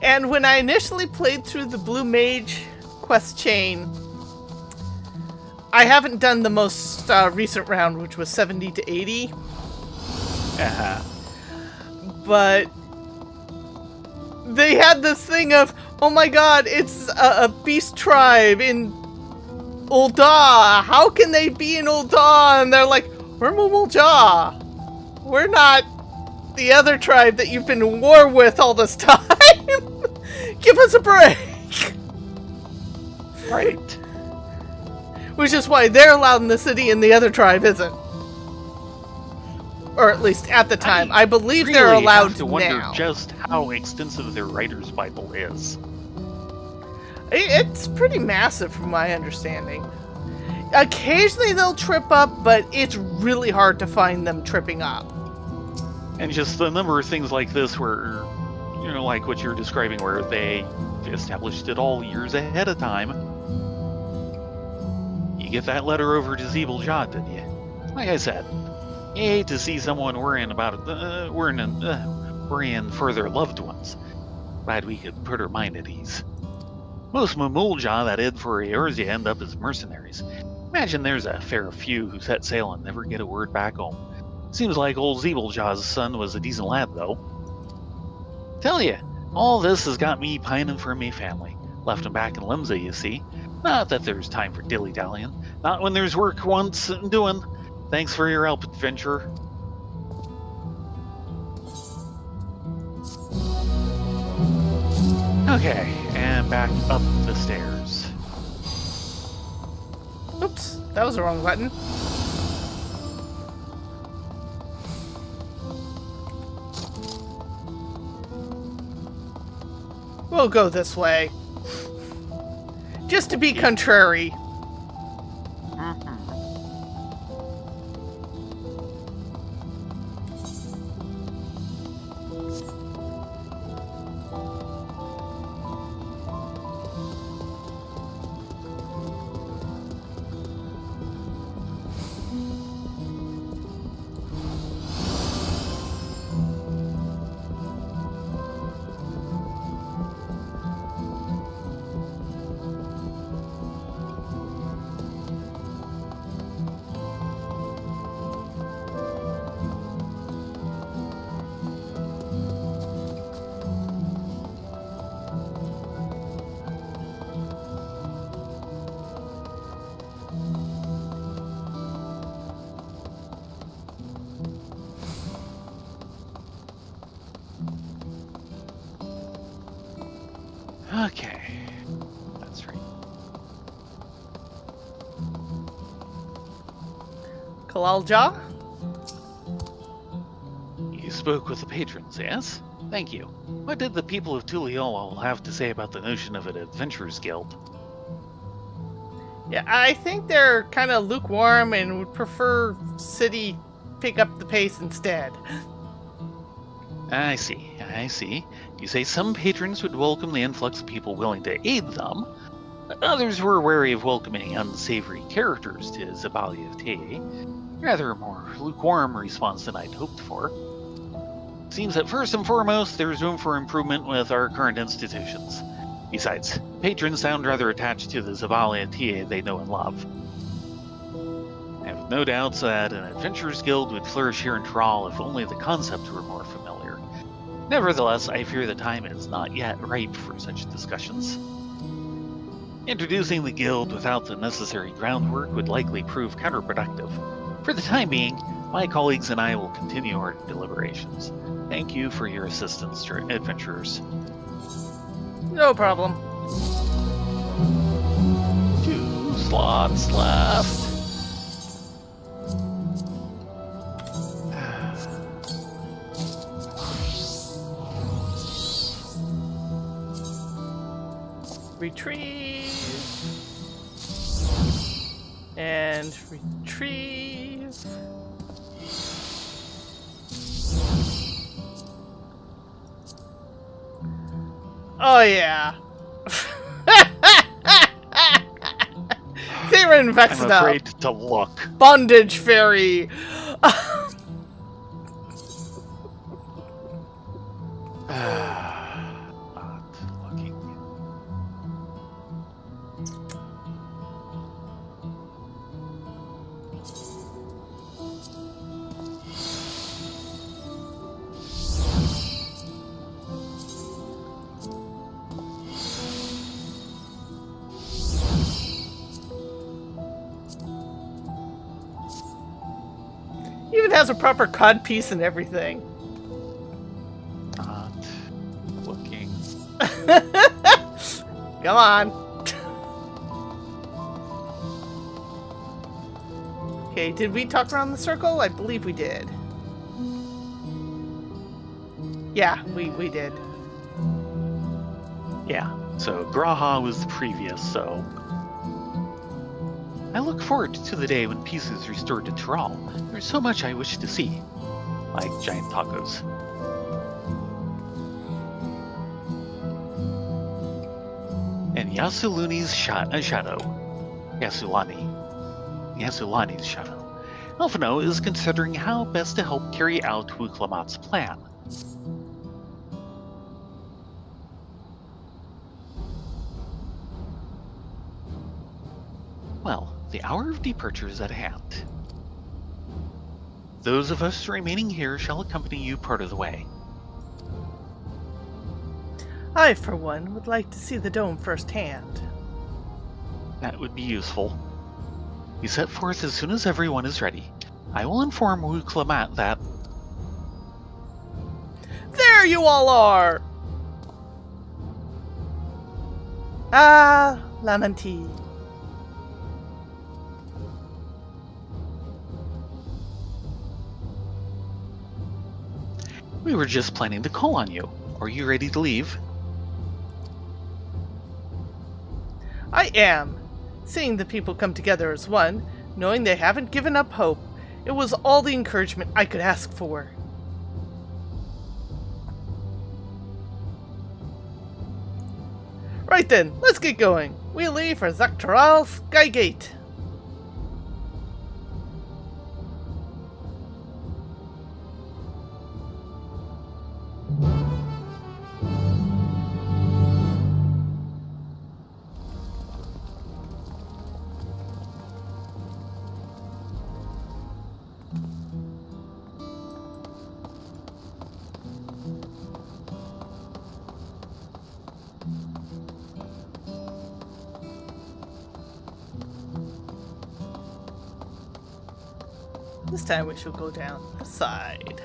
And when I initially played through the Blue Mage quest chain, I haven't done the most recent round, which was 70 to 80. Uh-huh. But they had this thing of, oh my god, it's a beast tribe in Ul'dah. How can they be in Ul'dah? And they're like, we're Mumul'jah. We're not the other tribe that you've been in war with all this time. Give us a break. Right. Which is why they're allowed in the city and the other tribe isn't. Or at least at the time. I believe Really they're allowed have to wonder now. just how extensive their writer's Bible is. It's pretty massive from my understanding. Occasionally they'll trip up, but it's really hard to find them tripping up. And just the number of things like this where, you know, like what you're describing, where they established it all years ahead of time. You get that letter over to Zeeble-Jah, didn't you? Like I said, you hate to see someone worrying for their loved ones. Glad we could put her mind at ease. Most Mumul'jah that head for Eorzea end up as mercenaries. Imagine there's a fair few who set sail and never get a word back home. Seems like old Zeeble-Jah's son was a decent lad, though. Tell ya, all this has got me pining for me family. Left 'em back in Limsa, you see. Not that there's time for dilly-dallying. Not when there's work once and doing. Thanks for your help, adventurer. Okay, and back up the stairs. Oops, that was the wrong button. We'll go this way. Just to be contrary. Okay, that's right. Kalal'Jah? You spoke with the patrons, yes? Thank you. What did the people of Tuliyo'al have to say about the notion of an adventurers guild? Yeah, I think they're kind of lukewarm and would prefer city pick up the pace instead. I see. You say some patrons would welcome the influx of people willing to aid them. Others were wary of welcoming unsavory characters to Zabalia Te. Rather a more lukewarm response than I'd hoped for. Seems that first and foremost, there's room for improvement with our current institutions. Besides, patrons sound rather attached to the Zabalia Te they know and love. I have no doubts that an adventurers guild would flourish here in Thrall if only the concept were more familiar. Nevertheless, I fear the time is not yet ripe for such discussions. Introducing the guild without the necessary groundwork would likely prove counterproductive. For the time being, my colleagues and I will continue our deliberations. Thank you for your assistance, adventurers. No problem. 2 slots left. Retrieve. And retrieve. Oh yeah. Theron vexed I'm up. afraid to look. Bondage fairy. Not looking. Even has a proper cod piece and everything. Not looking. Come on. Okay, did we talk around the circle? I believe we did. Yeah, we did. Yeah, so Graha was the previous, so... I look forward to the day when peace is restored to Thrall. There's so much I wish to see. Like giant tacos. And Yasulani's shadow. Yasulani's shadow. Elfino is considering how best to help carry out Wuklamat's plan. Well, the hour of departure is at hand. Those of us remaining here shall accompany you part of the way. I, for one, would like to see the dome firsthand. That would be useful. We set forth as soon as everyone is ready. I will inform Wuklamat that... There you all are! Ah, Lamenti. We were just planning to call on you. Are you ready to leave? I am. Seeing the people come together as one, knowing they haven't given up hope, it was all the encouragement I could ask for. Right then, let's get going. We leave for Dawntrail Skygate. This time we shall go down the side.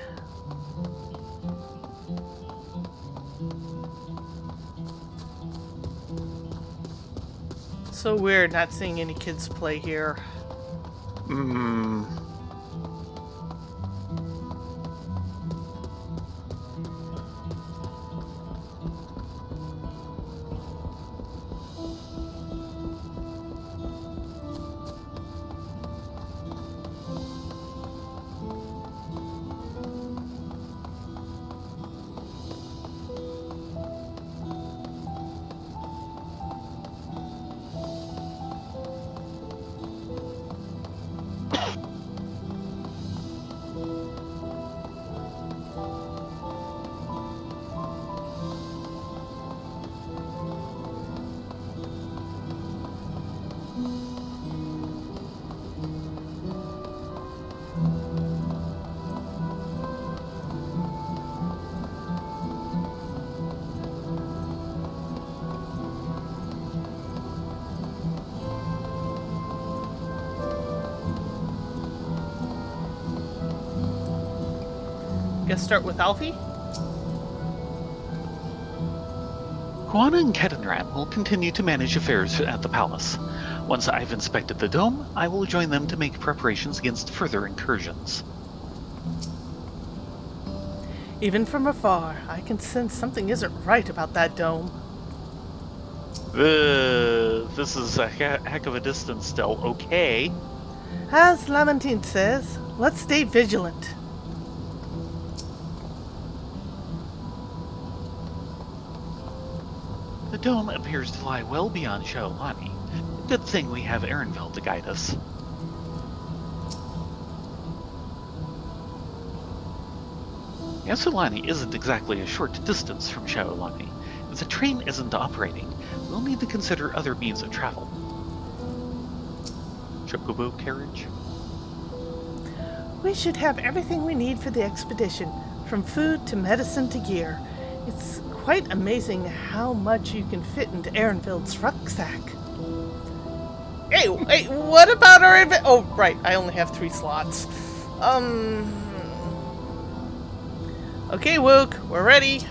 So weird not seeing any kids play here. Guess start with Alfie? Juana and Ketenrat will continue to manage affairs at the palace. Once I've inspected the dome, I will join them to make preparations against further incursions. Even from afar, I can sense something isn't right about that dome. This is a heck of a distance still. Okay. As Lamentine says, let's stay vigilant. The dome appears to lie well beyond Shaolani. Good thing we have Erenville to guide us. Yassulani isn't exactly a short distance from Shaolani. If the train isn't operating, we'll need to consider other means of travel. Chocobo carriage? We should have everything we need for the expedition, from food to medicine to gear. It's quite amazing how much you can fit into Erenville's rucksack. Hey, what about our oh, right, I only have 3 slots. Okay, Wook, we're ready.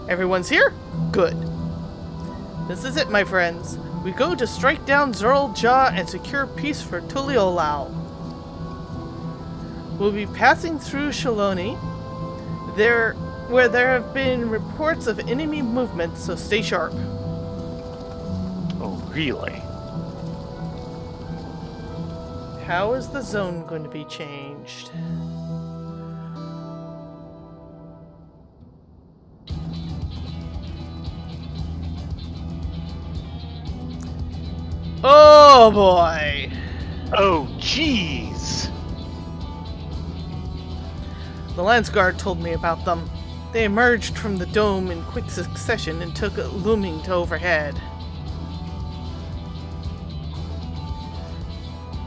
Everyone's here? Good. This is it, my friends. We go to strike down Zerl Jah and secure peace for Tuliolao. We'll be passing through Shaloni, where there have been reports of enemy movement, so stay sharp. Oh, really? How is the zone going to be changed? Oh boy! Oh, jeez! The Lance Guard told me about them. They emerged from the dome in quick succession and took looming to overhead.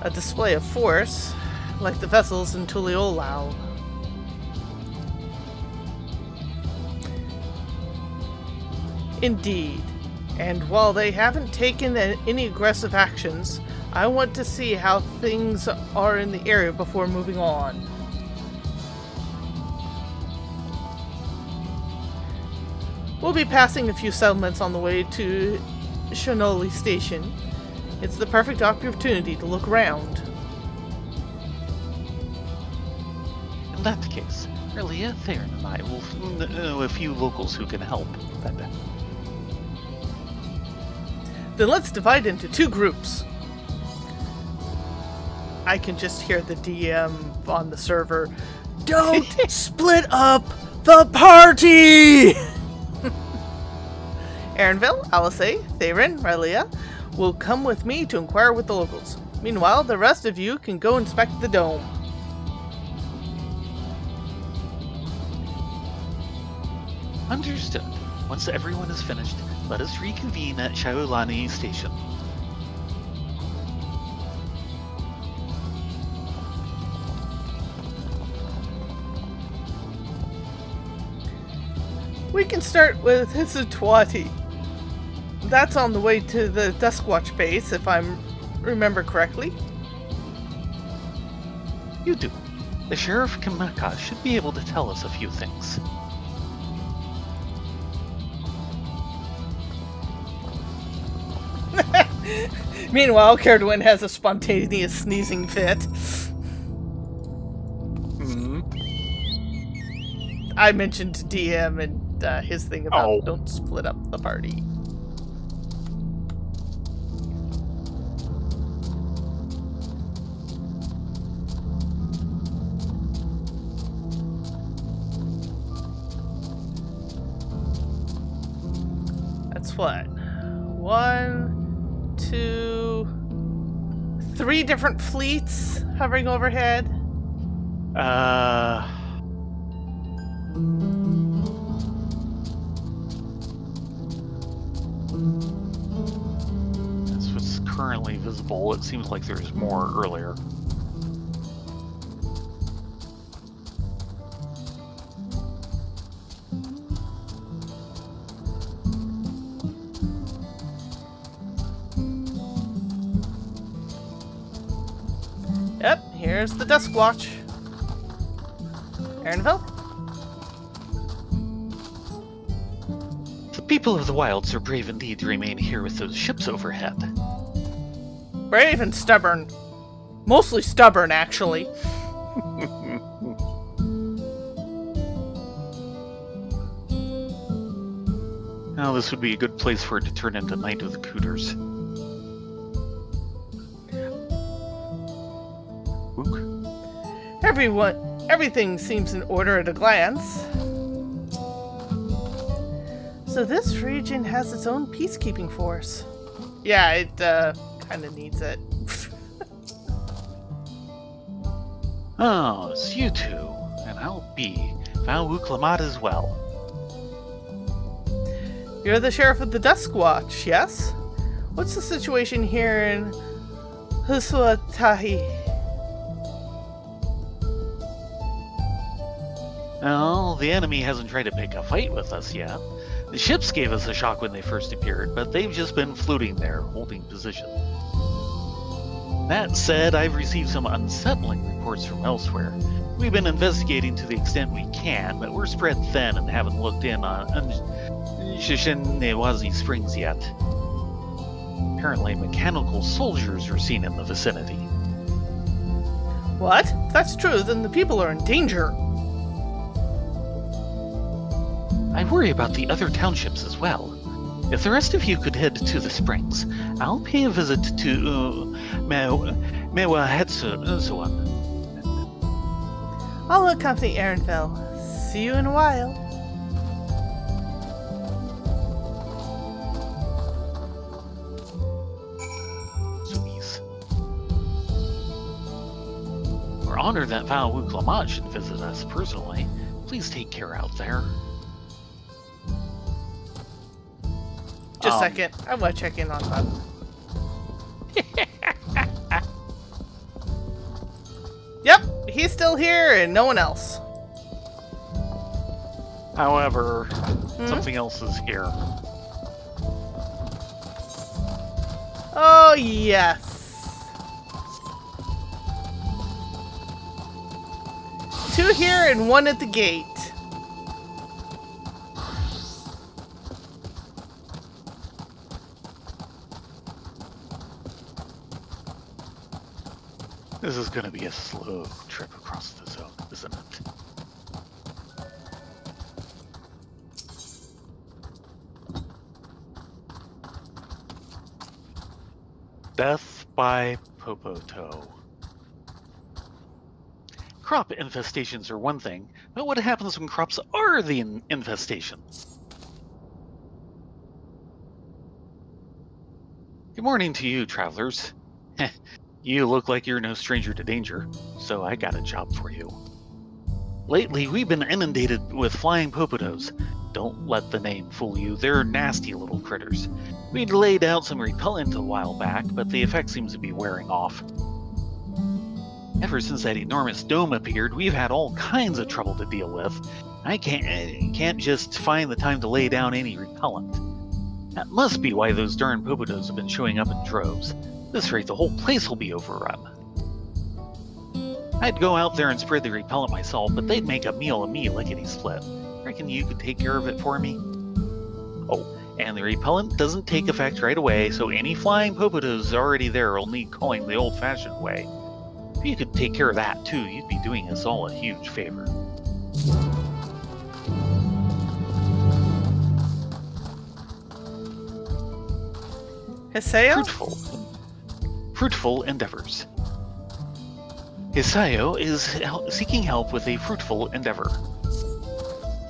A display of force, like the vessels in Tuliolao. Indeed. And while they haven't taken any aggressive actions, I want to see how things are in the area before moving on. We'll be passing a few settlements on the way to Shanoli Station. It's the perfect opportunity to look around. In that case, Relia, Theron, and I will know a few locals who can help. Then let's divide into 2 groups. I can just hear the DM on the server. Don't split up the party! Erenville, Alisei, Theron, Relia will come with me to inquire with the locals. Meanwhile, the rest of you can go inspect the dome. Understood. Once everyone is finished, let us reconvene at Shaolani Station. We can start with Hisutwati. That's on the way to the Duskwatch base, if I remember correctly. You do. The Sheriff Kameka should be able to tell us a few things. Meanwhile, Caradwin has a spontaneous sneezing fit. I mentioned DM and his thing about don't split up the party. That's what? 1, 2, 3 different fleets hovering overhead. That's what's currently visible. It seems like there's more earlier. Yep, here's the Duskwatch. Aaronville? The people of the wilds are brave indeed to remain here with those ships overhead. Brave and stubborn. Mostly stubborn, actually. Now, this would be a good place for it to turn into Night of the Cooters. Ook? Everything seems in order at a glance. So this region has its own peacekeeping force. Yeah, it kind of needs it. Oh, it's you two, and I'll be Val Clamat as well. You're the sheriff of the Dusk Watch, yes? What's the situation here in Husuatahi? Well, the enemy hasn't tried to pick a fight with us yet. The ships gave us a shock when they first appeared, but they've just been floating there, holding position. That said, I've received some unsettling reports from elsewhere. We've been investigating to the extent we can, but we're spread thin and haven't looked in on Shishinewazi Springs yet. Apparently, mechanical soldiers are seen in the vicinity. What? If that's true, then the people are in danger. I worry about the other townships as well. If the rest of you could head to the springs, I'll pay a visit to Mewahetsuwan. I'll accompany Aaronville. See you in a while. Zoomies. We're honored that Val Clamat should visit us personally. Please take care out there. Just a second. I want to check in on Bob. Yep, he's still here and no one else. However, something else is here. Oh, yes. 2 here and 1 at the gate. This is going to be a slow trip across the zone, isn't it? Death by Popoto. Crop infestations are one thing, but what happens when crops are the infestation? Good morning to you, travelers. You look like you're no stranger to danger, so I got a job for you. Lately, we've been inundated with flying popotos. Don't let the name fool you, they're nasty little critters. We'd laid out some repellent a while back, but the effect seems to be wearing off. Ever since that enormous dome appeared, we've had all kinds of trouble to deal with. I can't just find the time to lay down any repellent. That must be why those darn popotos have been showing up in droves. At this rate, the whole place will be overrun. I'd go out there and spread the repellent myself, but they'd make a meal of me lickety-split. Reckon you could take care of it for me? Oh, and the repellent doesn't take effect right away, so any flying popotos already there will need calling the old-fashioned way. If you could take care of that too, you'd be doing us all a huge favor. Hiseo? Fruitful endeavors. Hiseo is seeking help with a fruitful endeavor.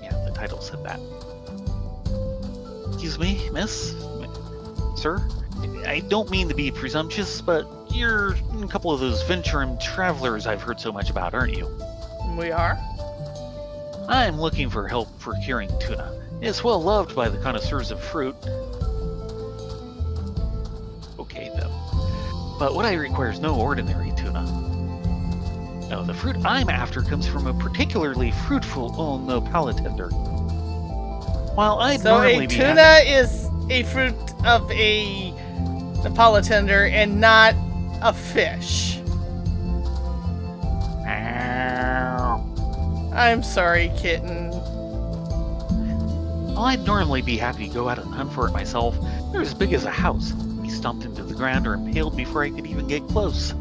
Yeah, the title said that. Excuse me, miss? Sir? I don't mean to be presumptuous, but you're a couple of those Venturum travelers I've heard so much about, aren't you? We are? I'm looking for help procuring tuna. It's well loved by the connoisseurs of fruit. Okay, though. But what I require is no ordinary tuna. No, the fruit I'm after comes from a particularly fruitful palatender. While I'd normally be So a tuna is a fruit of a palatender and not a fish. I'm sorry, kitten. Well, I'd normally be happy to go out and hunt for it myself. They're as big as a house. Be stomped into the ground or impaled before I could even get close.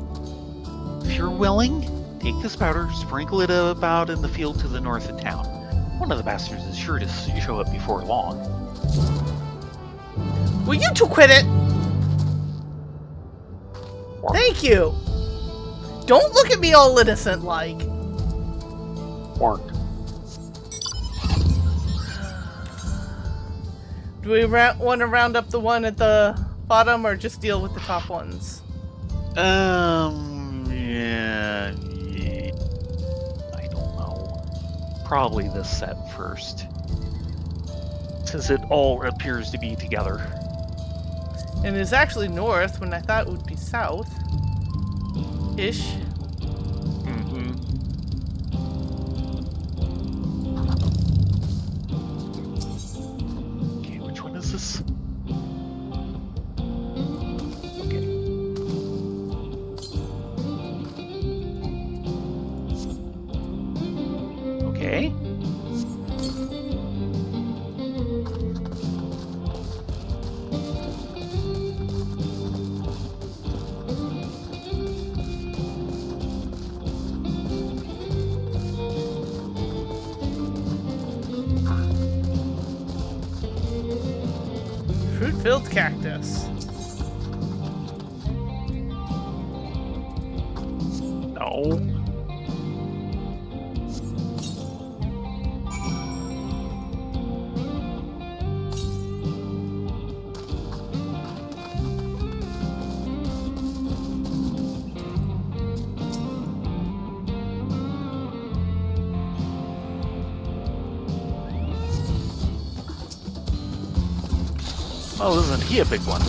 If you're willing, take this powder, sprinkle it about in the field to the north of town. One of the bastards is sure to show up before long. Will you two quit it? Thank you. Don't look at me all innocent like. Work. Do we want to round up the one at the bottom or just deal with the top ones? Yeah. I don't know. Probably this set first. Since it all appears to be together. And it's actually north when I thought it would be south. Ish. Mm-hmm. Okay, which one is this? Okay. Okay. Fruit-filled cactus. No. Oh, isn't he a big one?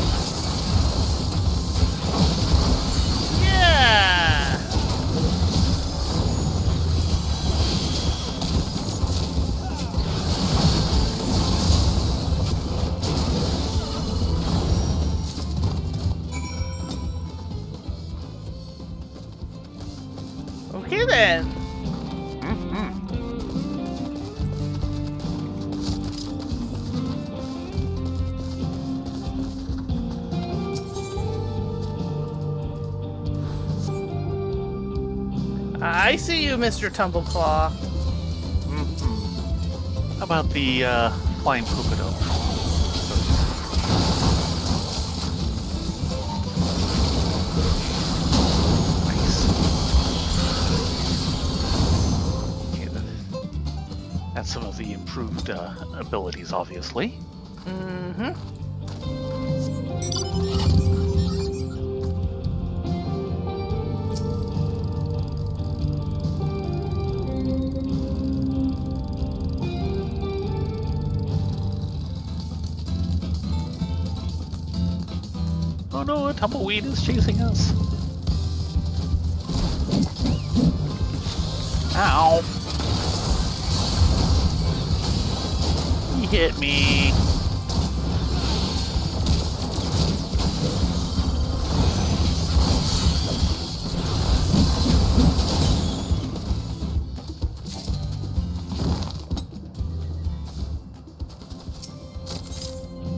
Yeah! Okay then. I see you, Mr. Tumbleclaw. How about the flying pocono? Nice. Okay, that's some of the improved abilities, obviously. Mm-hmm. Oh no, a tumbleweed is chasing us. Ow. He hit me.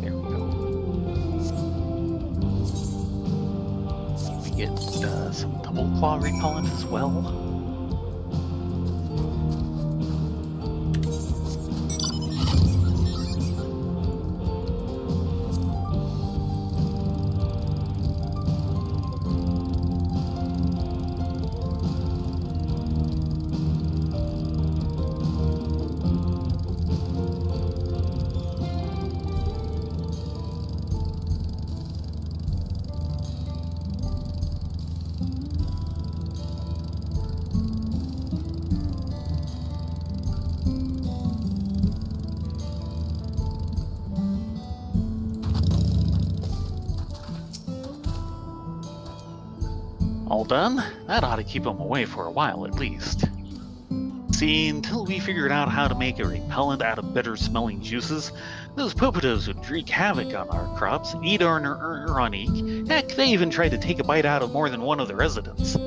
There we go. We get some Tumbleclaw repellent as well. All done? That ought to keep them away for a while at least. See, until we figured out how to make a repellent out of bitter-smelling juices, those popotos would wreak havoc on our crops and eat our Ironique. Heck, they even tried to take a bite out of more than one of the residents.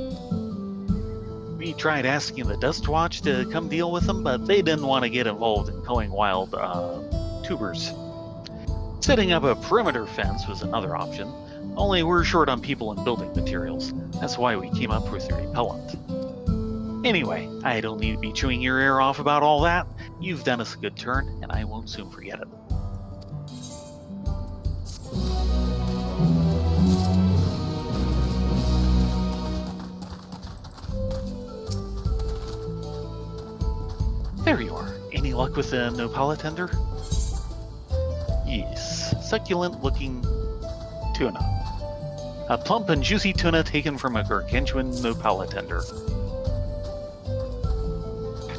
We tried asking the Dust Watch to come deal with them, but they didn't want to get involved in killing wild tubers. Setting up a perimeter fence was another option, only we're short on people and building materials. That's why we came up with the repellent. Anyway, I don't need to be chewing your ear off about all that. You've done us a good turn, and I won't soon forget it. There you are. Any luck with the Nopala tender? Yes, succulent-looking tuna. A plump and juicy tuna taken from a gargantuan Nopala tender.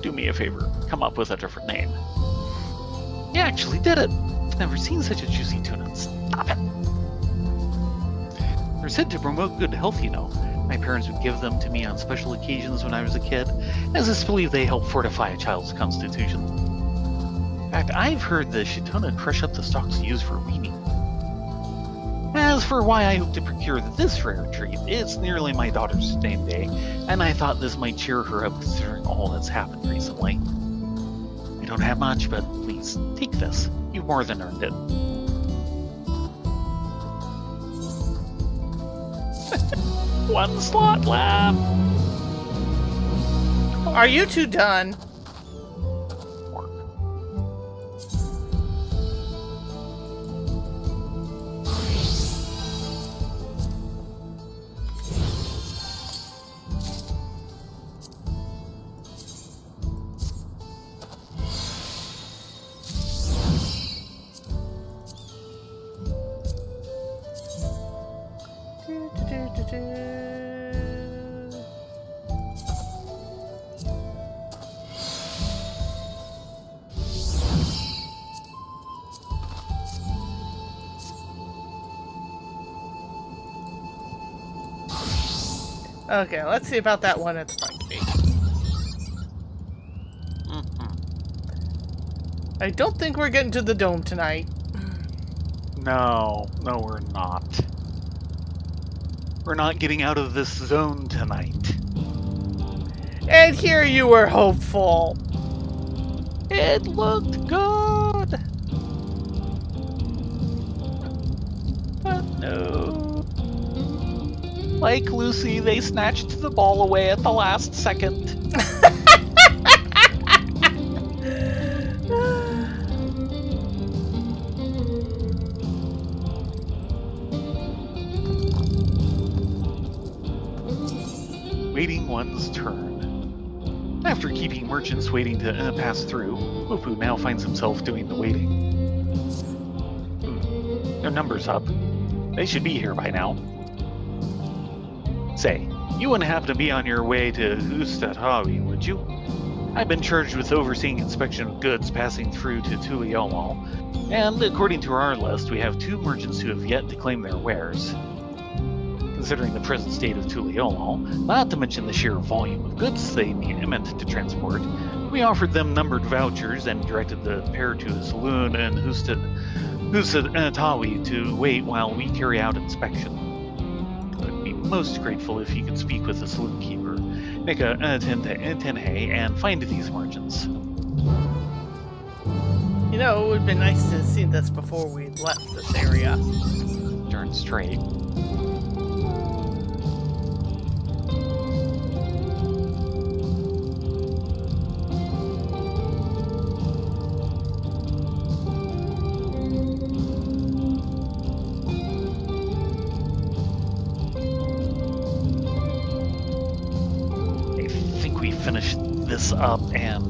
Do me a favor, come up with a different name. You actually did it! I've never seen such a juicy tuna. Stop it! They're said to promote good health, you know. My parents would give them to me on special occasions when I was a kid, as it's believed they help fortify a child's constitution. In fact, I've heard the Shituna crush up the stalks used for weaning. As for why I hope to procure this rare treat, it's nearly my daughter's name day, and I thought this might cheer her up considering all that's happened recently. I don't have much, but please, take this. You've more than earned it. One slot left! Are you two done? Okay, let's see about that one at the front gate. I don't think we're getting to the dome tonight. No, we're not. We're not getting out of this zone tonight. And here you were hopeful. It looked good. But no. Like Lucy, they snatched the ball away at the last second. Waiting one's turn. After keeping merchants waiting to pass through, Upu now finds himself doing the waiting. Their number's up. They should be here by now. Say, you wouldn't happen to be on your way to Ustatawi, would you? I've been charged with overseeing inspection of goods passing through to Tuliyomo, and according to our list, we have 2 merchants who have yet to claim their wares. Considering the present state of Tuliyomo, not to mention the sheer volume of goods they meant to transport, we offered them numbered vouchers and directed the pair to a saloon in Ustatawi to wait while we carry out inspection. Most grateful if you could speak with the saloon keeper, make a tenhei, and find these merchants. You know, it would have been nice to have seen this before we left this area. Darn straight. Finish this up and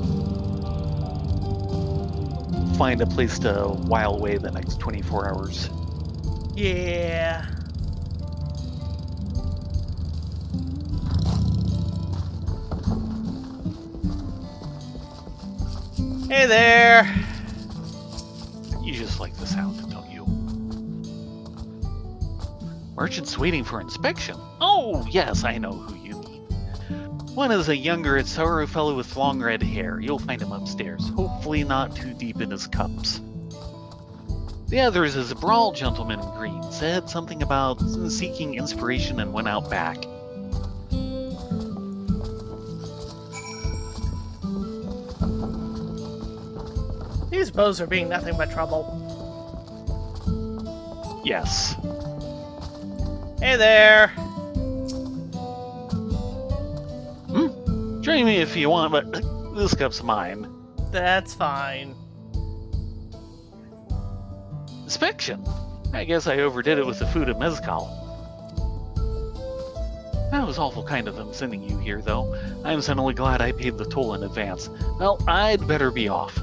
find a place to while away the next 24 hours. Yeah. Hey there. You just like the sound, don't you? Merchants waiting for inspection? Oh, yes, I know who you mean. One is a younger, sour fellow with long red hair. You'll find him upstairs, hopefully not too deep in his cups. The other is a brawl gentleman in green. Said something about seeking inspiration and went out back. These bows are being nothing but trouble. Yes. Hey there. Join me if you want, but this cup's mine. That's fine. Inspection. I guess I overdid it with the food at Mezcal. That was awful kind of them sending you here, though. I'm suddenly glad I paid the toll in advance. Well, I'd better be off.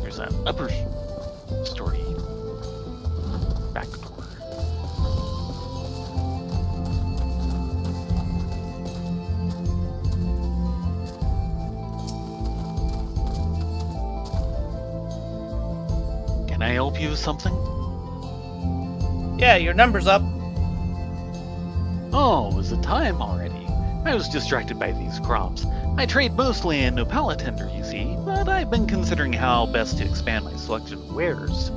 There's that upper story back door. Can I help you with something? Yeah, your number's up. Oh, is it time already? I was distracted by these crops. I trade mostly in Nopala timber, you see, but I've been considering how best to expand my selection of wares.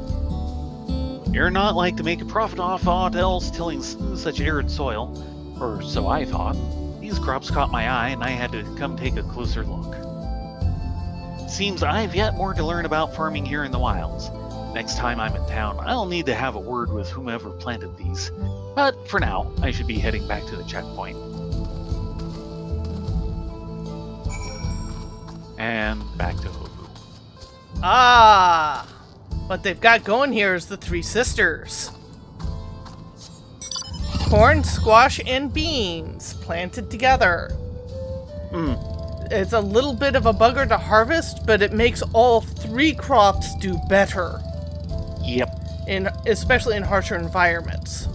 You're not like to make a profit off aught else tilling such arid soil, or so I thought. These crops caught my eye and I had to come take a closer look. Seems I've yet more to learn about farming here in the wilds. Next time I'm in town, I'll need to have a word with whomever planted these. But for now, I should be heading back to the checkpoint. And back to Hobu. Ah! What they've got going here is the Three Sisters. Corn, squash, and beans planted together. It's a little bit of a bugger to harvest, but it makes all three crops do better. Yep. Especially in harsher environments.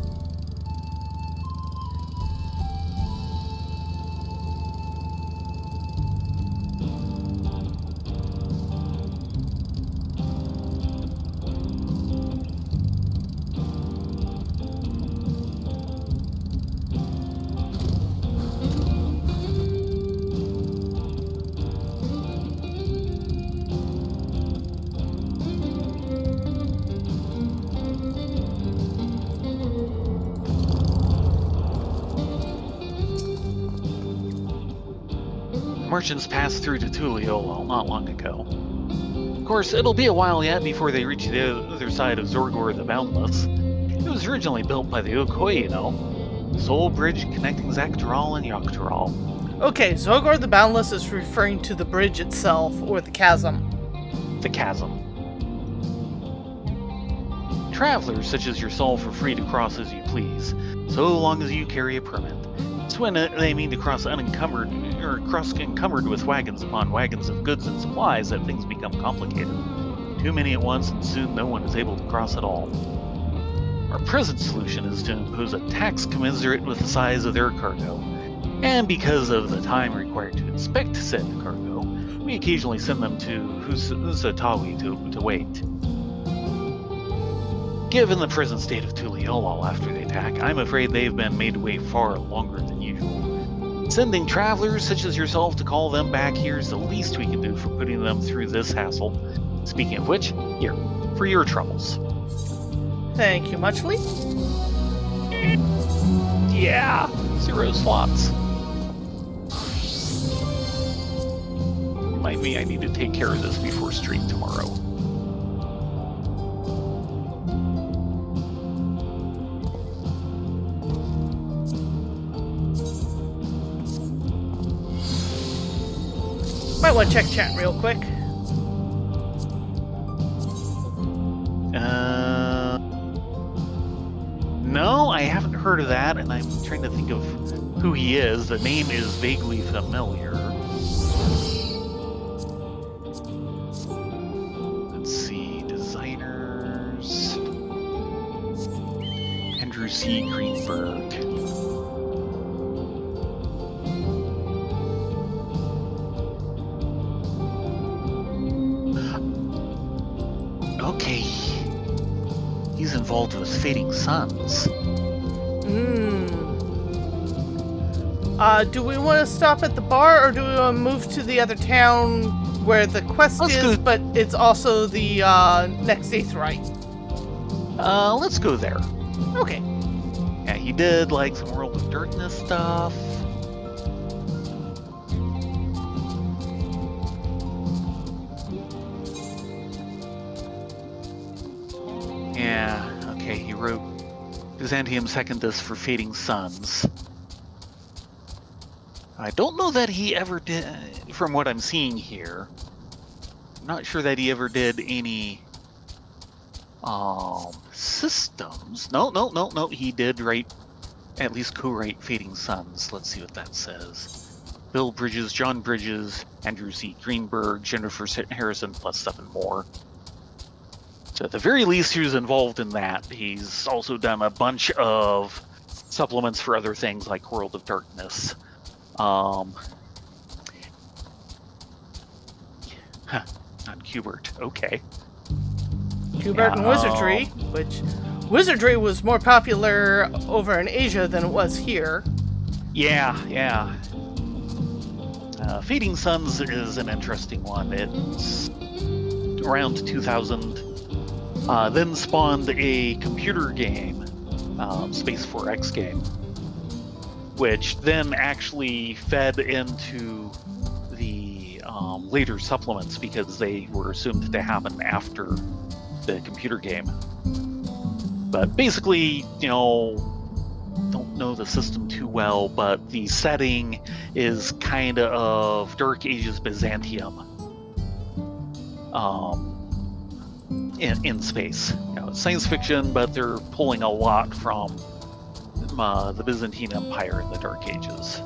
Merchants passed through to Tuliolal not long ago. Of course, it'll be a while yet before they reach the other side of Zorgor the Boundless. It was originally built by the Okoye, you know. The sole bridge connecting Zaktaral and Yaktaral. Okay, Zorgor the Boundless is referring to the bridge itself, or the chasm. The chasm. Travelers such as yourself are free to cross as you please, so long as you carry a permit. It's when they mean to cross unencumbered, or cross encumbered with wagons upon wagons of goods and supplies that things become complicated. Too many at once, and soon no one is able to cross at all. Our present solution is to impose a tax commensurate with the size of their cargo. And because of the time required to inspect said cargo, we occasionally send them to Husatawi to wait. Given the present state of Tuliolal after the attack, I'm afraid they've been made to wait far longer than usual. Sending travelers such as yourself to call them back here is the least we can do for putting them through this hassle. Speaking of which, here, for your troubles. Thank you muchly. Yeah, 0 slots. Remind me I need to take care of this before stream tomorrow. Might want to check chat real quick. No, I haven't heard of that, and I'm trying to think of who he is. The name is vaguely familiar. Let's see, designers. Andrew C. Greenberg. Okay. He's involved with Fading Suns. Do we want to stop at the bar, or do we want to move to the other town where the quest is, but it's also the next day's right? Let's go there. Okay. Yeah, he did like some World of Darkness stuff. Yeah, okay, he wrote Byzantium Secondus for Fading Suns. I don't know that he ever did, from what I'm seeing here, I'm not sure that he ever did any systems. No, he did write, at least co-write Fading Suns. Let's see what that says. Bill Bridges, John Bridges, Andrew C. Greenberg, Jennifer Harrison, plus 7 more. So at the very least, he was involved in that. He's also done a bunch of supplements for other things like World of Darkness. Not Qbert. Okay. Qbert and Wizardry, which Wizardry was more popular over in Asia than it was here. Yeah. Fading Suns is an interesting one. It's around 2000. Then spawned a computer game, Space 4X game, which then actually fed into the later supplements because they were assumed to happen after the computer game. But basically, don't know the system too well, but the setting is kind of Dark Ages Byzantium. In space. It's science fiction, but they're pulling a lot from the Byzantine Empire in the Dark Ages.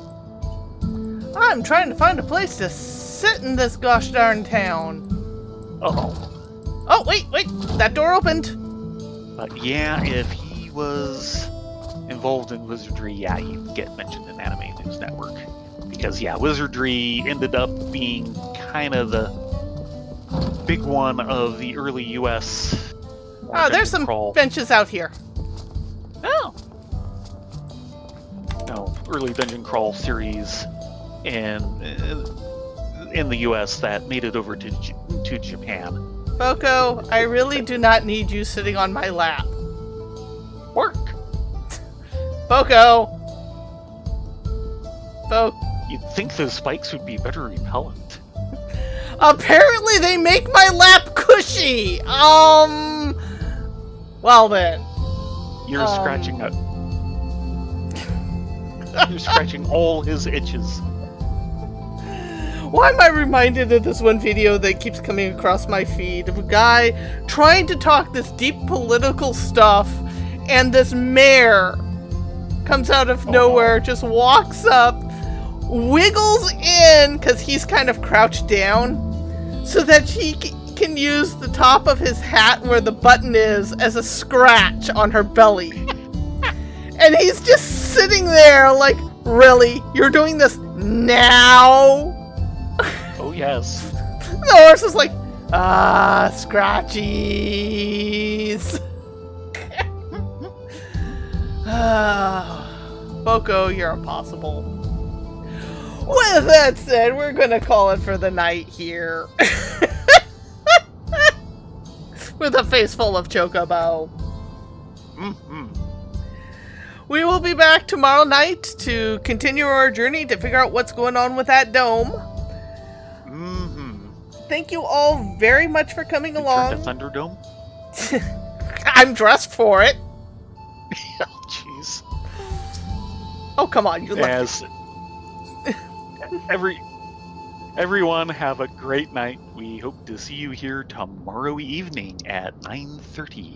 I'm trying to find a place to sit in this gosh darn town. Uh-oh. Oh, wait, that door opened. Yeah, if he was involved in Wizardry, yeah, he'd get mentioned in Anime News Network. Because, yeah, Wizardry ended up being kind of the big one of the early U.S. Oh, there's some benches out here. Oh. No, early dungeon crawl series in the U.S. that made it over to Japan. Boko, I really do not need you sitting on my lap. Work. Boko. You'd think those spikes would be better repellent. Apparently they make my lap cushy! Well then. You're scratching it. You're scratching all his itches. Why am I reminded of this one video that keeps coming across my feed of a guy trying to talk this deep political stuff, and this mayor comes out of nowhere, just walks up, wiggles in, because he's kind of crouched down, so that he can use the top of his hat where the button is as a scratch on her belly. And he's just sitting there like, really? You're doing this now? Oh, yes. The horse is like, scratchies. Boko, you're impossible. With that said, we're gonna call it for the night here. With a face full of chocobo. Mm-hmm. We will be back tomorrow night to continue our journey to figure out what's going on with that dome. Mm-hmm. Thank you all very much for coming along. Turned to Thunderdome? I'm dressed for it. Oh, jeez. Oh, come on. You're As everyone, have a great night. We hope to see you here tomorrow evening at 9:30.